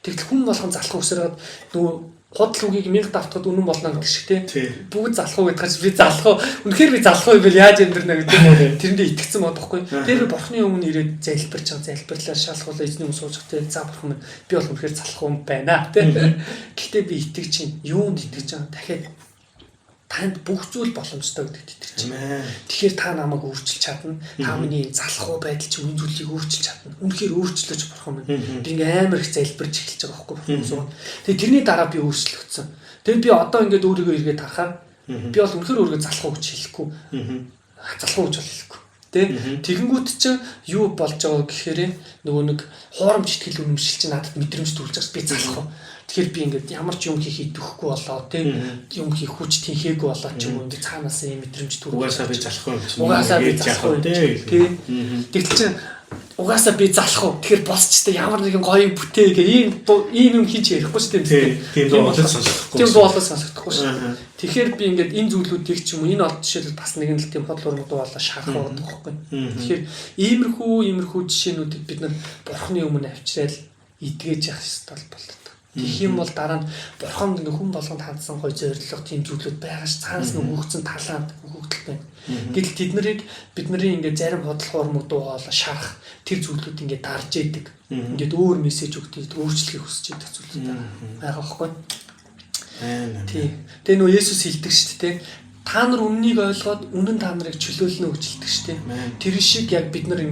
Тэгтэл хүн болгон залхуу өсөрөөд нөгөө худал үгийг 1000 давтахад үнэн болно гэдэг шиг тий. Бүгд залхуу гэдэг чинь би залхуу. Үнэхээр би залхуу байвал яаж амьдрнаа гэдэг тэрэндээ итгэцэн бодохгүй. Тэр бурхны өмнө ирээд залбирч байгаа залбирлаар шалхуулаа эзний өмнө сууж тий. За бурхан минь би бол үнэхээр залхуу юм байна тий. Гэхдээ би итгэж чинь юунд итгэж байгаа дахиад танд бүх зүйл боломжтой гэдэгт итгэж байна. Тэгэхээр та намайг өөрчилж чадна. Та миний залхуу байдал чи үн зүйлийг өөрчилж чадна. Үнэхээр өөрчлөж бурхан минь. Би ингээм амар их залбирч эхэлж байгаа байхгүй бурхан. Тэгээ тэрний дараа би өөрчлөгдсөн. Тэгээ би одоо ингээд өөрийгөө эргээд харахаар би бол үнэхээр өөрийгөө залхуу гэж хэлэхгүй. Залхуу гэж хэлэхгүй. Тэгэнгүүт чинь юу болж байгаа гэхээр нөгөө нэг хуурамч итгэл үнэмшил чинь надад мэдрэмж төрүүлж байгаа би залхуу. Тэгэхээр би ингээд ямар ч юм хийх идэхгүй болоо тийм юм хийх хүч тийхээгүй болоо ч юм уу ингээд цаанаас юм мэдрэмж төрүүлж угаасаа би залхуу юм чинь угаасаа би залхуу тийм тэгтэл чинь угаасаа би залхуу тэгэхээр босчтой ямар нэгэн гоё бүтээ гэх ийм юм хийж ярихгүй шүү дээ тийм дуулаад сонсохгүй шүү. Тэгэхээр би ингээд энэ зүйлүүдийг ч юм уу энэ олд жишээлбэл бас нэгэн л тийм хотлоор дуулаа шарах байгаа байхгүй. Тэгэхээр иймэрхүү жишээнүүдийг бид нар бурхны өмнө авчирал идгээж явах ёстой болдог. Тэгэх юм бол дараа нь бурхан ингээ хүн болгонд хандсан гоё зорилго тийм зүйлүүд байгаа ш цаанаас нь өгөгдсөн талаанд өгөгдөлтэй. Гэтэл бидний ингээ зарим худал хуурмаг дуу хоолой шарах тэр зүйлүүд ингээ дарж идэг. Ингээд өөр мессеж өгдөг, өөрчлөхийг хүсэж идэг зүйлүүд байгаа байхгүй. Тийм. Тэгээ нөө Есүс хэлдэг шүү дээ. Та нар үннийг ойлгоод үнэн та нарыг чөлөөлнө гэж хэлдэг шүү дээ. Тэр шиг яг бид нар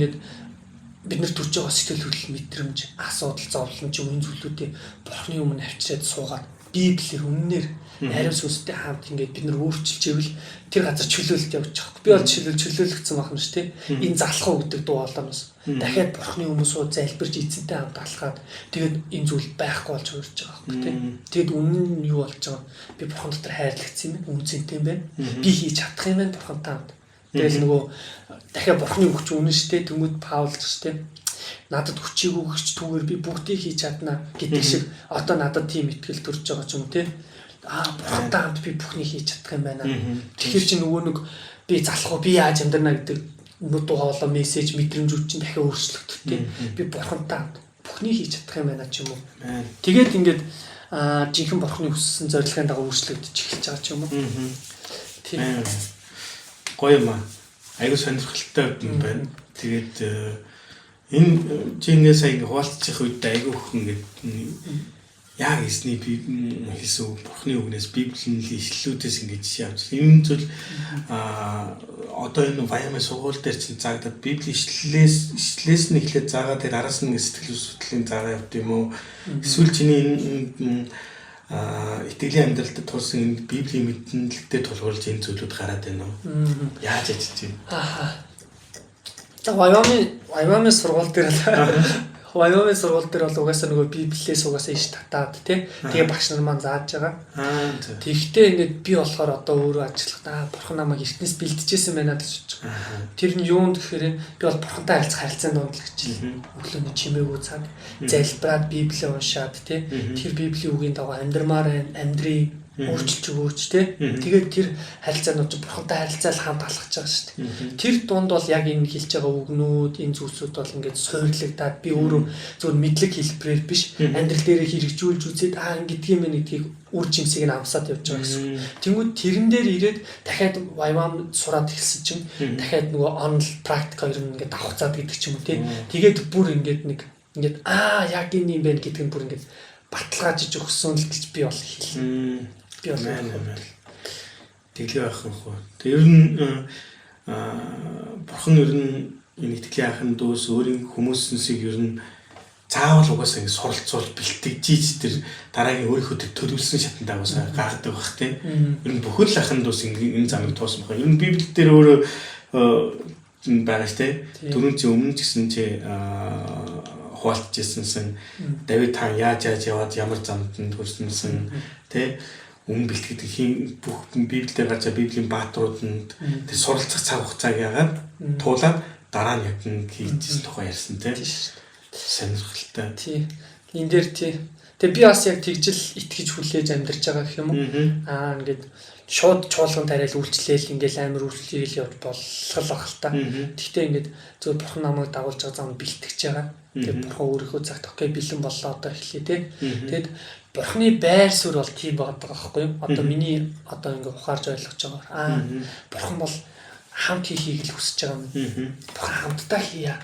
төрж байгаа сэтгэл хөдлөл мэдрэмж асуудал зовлон ч юм энэ зүйлүүдийг бурхны өмнө авчираад суугаад библиэр үннээр ариун сүнстэй хамт ингээд бид нар өөрчилж ивэл тэр газар чөлөөлөлт явж байгаа. Би бол чөлөөлөгдсөн байна шүү дээ. Энэ залхуу гэдэг дуу хоолойноос дахиад бурхны өмнө суу залбирч эзэнтэй хамт алхаад тэгээд энэ зүйл байхгүй болж өрж байгаа хэрэг тийм. Тэгэд үнэн нь юу болж байгаа? Би бурхан дотор хайрлагдсан юм байна. Үнцэнтэй юм байна. Би хийж чадах юм байна бурхантай хамт. Тэгэл нөгөө дахиад бурхны өгч үнэн штэ тэмүүд Паул штэ надад хүчийг өгч түүгээр би бүгдийг хийж чадна гэдэг шиг одоо надад тийм итгэл төрж байгаа ч юм те бурхантай хамт би бүхнийг хийж чадах юм байна. Тэгэхээр чи нөгөө нэг би залхуу би яаж амьдрна гэдэг дуу хоолой мессеж мэдрэмжүүд чинь дахиад өөрчлөгдөх те би бурхантай хамт бүхнийг хийж чадах юм байна ч юм уу. Тэгээд ингээд жинхэнэ бурхны хүссэн зорилгын дагуу өөрчлөгдөж эхэлж байгаа ч юм уу. Тийм гоё юм аа. Айгуу сонирхолтой юм байна. Тэгээд энэ чингээ сая хуваалцчих үед айгуу их ингээд яг эсний би хэлсэн бурхны үгнээс библийн ишлэлүүдээс ингээд жишээ авч. Энэ зүйл одоо энэ Ваймын сургууль дээр чинь заагдаад библийн ишлэлээс нь эхлээд заагаад тэр араас нь сэтгэл хөдлөлийн заагаа явд юм уу? Эсвэл чиний итгэлийн амьдралд тулсан энэ библийн мэдлэгтэй тулгуурлаж энэ зүйлүүд гараад байна уу? Яаж ажиж байна? За Ваймын сургууль дээр бол угаасаа нөгөө библиээс угаасаа иш татаад тий. Тэгээ багш нар маань зааж байгаа. Тэгэхдээ ингээд би болохоор одоо өөрөө ажиллах бурхан намайг эртнээс бэлтжижсэн байна гэж бодож байгаа. Тэр нь юунд гэхээр би бол бурхантай харилцааны донд л хичээл. Өглөөний чимээгүй цаг залбираад библи уншаад тий. Тэр библийн үгийн дагуу амьдрмаар амьдрий өөрчилж өгөөч тий. Тэгээд тэр харилцаанууд бурхантай харилцаал хамт алхаж байгаа шүү дээ. Тэр дунд бол яг энэ хэлж байгаа үгнүүд, энэ зүйлсүүд бол ингээд суйрлагдаад би өөрөө зөвхөн мэдлэг хэлбэрээр биш амьдрал дээрээ хэрэгжүүлж үзээд ингэдэг юм гэдгийг үр жимсийг нь амсаад явж байгаа гэсэн. Тэнгүүд тэрэн дээр ирээд дахиад вайвам сураад эхэлсэн чинь дахиад нөгөө онл практик хоёр нь ингээд авах цаад гэдэг ч юм уу тий. Тэгээд бүр ингээд нэг ингээд яг энэ юм байна гэдэг нь бүр ингээд баталгаажиж өгсөн л гэж би бол хэлээ. Би бол тэглээ байх юм хөө. Тэр нь бурхан ер нь энэ итгэлийн ахын дүүс өөрийн хүмүүсийг ер нь заавал угаасаа ингэ суралцуул бэлтгэжиж тэр дараагийн өөрийнхөө төлөвлөсөн шатанд агуулсаа гаргадаг байх тийм. Ер нь бүхэл ахын дүүс энэ замыг туусах байх. Ер нь Библиэл дээр өөрөө байгаа ш тийм. Дөрөв чи өмнө ч гэсэн чи хуваалцж ирсэнсэн Давид хаан яаж яваад ямар замд нь хүрсэнсэн тий өмнө бэлтгэдэг хин бүх Библиэлд гарч байгаа Библийн бааtruуданд тэр суралцах цаг хугацааг яагаад туулаад дараа нь яг хийжсэн тухай ярьсан тий сонирхолтой тий энэ дээр тий тэгээ би бас яг тэгжил итгэж хүлээж амьдарч байгаа гэх юм уу ингээд шууд чуулган тариал үйлчлээл ингээл амар үйлчлээл явж болох л та. Гэхдээ ингээд зөв бурхан намайг дагуулж байгаа зам бэлтгэж байгаа. Тэгээд бурхан өөрийнхөө цагт окей бэлэн боллоо одоо эхлэе тий. Тэгэд бурханы байр суурь бол тийм байгаа байхгүй юу? Одоо миний одоо ингээд ухаарж ойлгож байгаа. Бурхан бол хамт хийхийг л хүсэж байгаа юм. Бурхан хамтдаа хийя.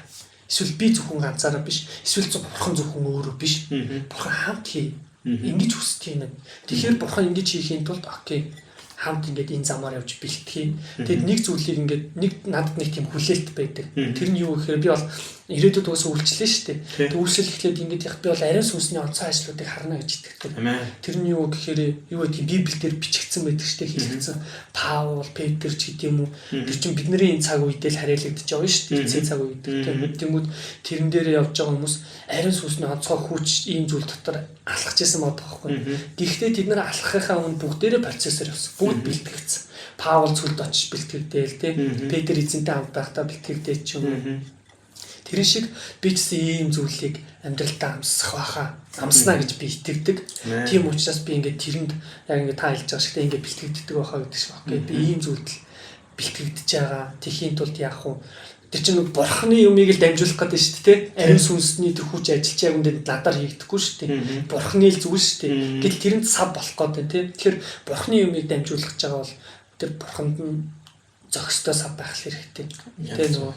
Эсвэл би зөвхөн ганцаараа биш. Эсвэл бурхан зөвхөн өөрөө биш. Бурхан хамт хий. Ингэж хүсдэг юм. Тэгэхээр бурхан ингэж хийхийн тулд окей хамт ингээд энэ замаар явж бэлтгэе. Тэгэд нэг зүйлийг ингээд надад нэг тийм хүлээлт байдаг. Тэр нь юу гэхээр би бол ирээдүйд уусаа үйлчлээ шүү дээ. Тэг үйлсэл эхлээд ингээд яг би бол ариун сүнсний онцгой ажлуудыг харна гэж итгэдэг. Тэр нь юу гэхээр юу гэдэг Библиэлд бичигдсэн байдаг шүү дээ. Хэлэгдсэн. Паул, Петр ч гэдэг юм уу. Тэр чинь бидний энэ цаг үедээ л хариалагдчих явна шүү дээ. Эцсийн цаг үед тэгмүүд тэрэн дээр явж байгаа хүмүүс ариун сүнсний онцгой хүч ийм зүйл дотор алхаж исэн байхгүй. Гэхдээ тэд нар алхахынхаа өмнө бүгдээрээ процессор явсан. Бүгд бэлтгэгдсэн. Паул цүлд очиж бэлтгэгдээл тий. Петр эзэнтэй хамт байхдаа бэлтгэгдээ ч юм уу. Тэр шиг би ч ийм зүйлийг амьдралдаа амсах байхаа. Амснаа гэж би итгэдэг. Тийм учраас би ингээд тэрэнд яг ингээд та хэлж байгаа шиг ингээд бэлтгэгддэг байхаа гэдэг шиг байна. Би ийм зүйлд бэлтгэгдэж байгаа. Тэхийн тулд яах вэ? Тэр чинь бурхны юмыг л дамжуулах гэдэг шүү дээ. Ариун сүнсний тэр хүч ажиллаж яг үндэ надаар хийгдэхгүй шүү дээ. Бурхны л зүйл шүү дээ. Гэтэл тэрэнд сав болох гэдэг тийм. Тэгэхээр бурхны юмыг дамжуулах гэж байгаа бол тэр бурханд нь зохистой сав байх хэрэгтэй. Тийм нөгөө.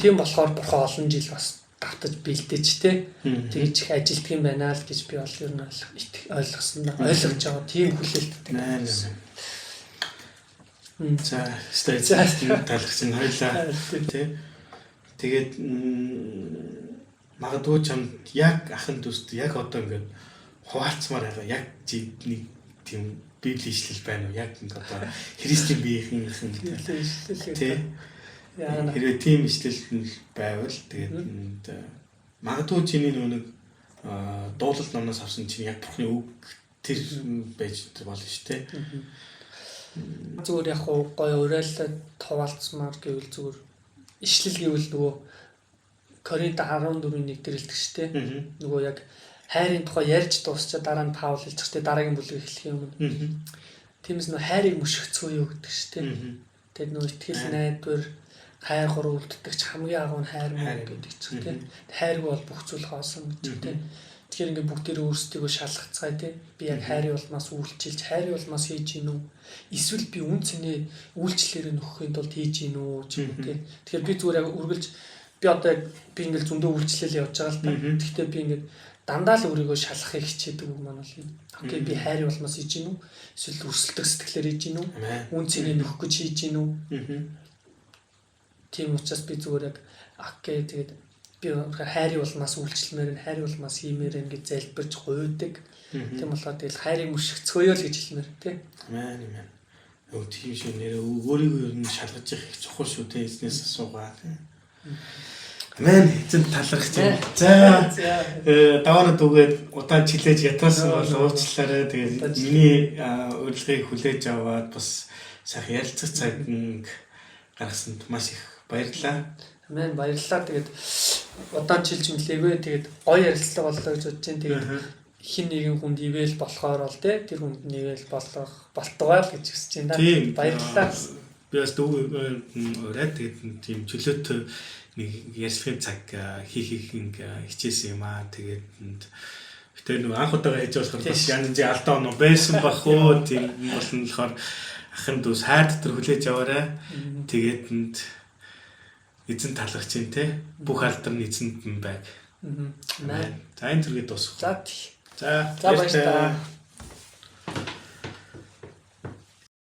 Тийм болохоор бурхан олон жил бас давтаж бэлдэж тий. Тэгж их ажилтг юм байна л гэж би бол ер нь ойлгосон. Ойлгож байгаа тийм хүлээлттэй. За, статистик талхсан хоёлаа тий. Тэгээд магадгүй чамд яг ахын төст яг одоо ингээд хуваалцмаар байгаа яг нэг тийм библийн ишлэл байна уу? Яг ингээд одоо Христийн биеийн тий. Хэрвээ тийм ишлэл байвал тэгээд магадгүй чиний нэг дуулал номноос авсан чинь яг бурхны үг тэр байж болно шүү дээ. Зүгээр яг гоё уриалаад хуваалцмаар гэвэл зүгээр ишлэл гэвэл нөгөө Коринт 14:1 дээр хэлдэг шүү дээ. Нөгөө яг хайрын тухай ярьж дуусчаа дараа нь Паул хэлж байгаа дараагийн бүлэг эхлэх юм. Тиймээс нөгөө хайрыг мөшгцгөө юу гэдэг шүү дээ. Тэгээд нөгөө итгэл найдвар хайр гур үлддэг ч хамгийн агуу нь хайр мөн гэдэг ч тийм. Хайрг бол бүх зүйл хоосон гэж тийм. Тэгэхээр ингээд бүгдээрээ өөрсдийгөө шалгацгаая тийм. Би яг хайрын улмаас үйлчилж, хайрын улмаас хийж гин үү? Эсвэл би үн цэнэ үйлчлэлээр нөхөхийн тулд хийж гин үү ч юм тийм. Тэгэхээр би зүгээр яг үргэлж би одоо би ингээд зөндөө үйлчлэл явж байгаа л та. Гэхдээ би ингээд дандаа л өөрийгөө шалгахыг хичээдэг үг маань бол энэ. Окей би хайрын улмаас хийж гин үү? Эсвэл өрсөлдөх сэтгэлээр хийж гин үү? Үн цэнэ нөхөх гэж хийж гин үү? Тийм учраас би зүгээр яг окей тэгээд би хайрын улмаас үйлчлэмээр, хайрын улмаас хиймээр ингэж залбирч гуйдаг. Тийм болохоор тэгэл хайрыг мөшгцгөөё л гэж хэлмээр тий. Амен. Өө тийм шүү нэр өөрийгөө ер нь шалгаж явах их чухал шүү тий эзнээс асуугаа. Амен эзэн талархаж байна. За даваад үгээд удаан чилээж ятаасан бол уучлаарай. Тэгээд миний урилгыг хүлээж аваад бас сайхан ярилцах цаг гаргасанд маш их баярлалаа. Амен баярлалаа. Тэгээд удаан чилж мэлээгүй. Тэгээд гоё ярилцлага боллоо гэж бодож байна. Тэгээд хин нэгэн хүнд ивэл болохоор бол те тэр хүнд нэвэл болтугай гэж хүсэж байна. Баярлалаа. Би бас ураад тэгээд тийм чөлөөтэй нэг ярьслахын цаг хийх хичээсэн юм аа. Тэгээд тэр нэг анх удаага хийж болохоор бас янз янзын алдаа оноо байсан бах уу. Тийм болно болохоор ахын дүүс хайр дотор хүлээж аваарай. Тэгээд эзэн талах чинь те бүх алдар нь эзэнд нь байг. За энэ төрөйд дуусах. За баярлалаа.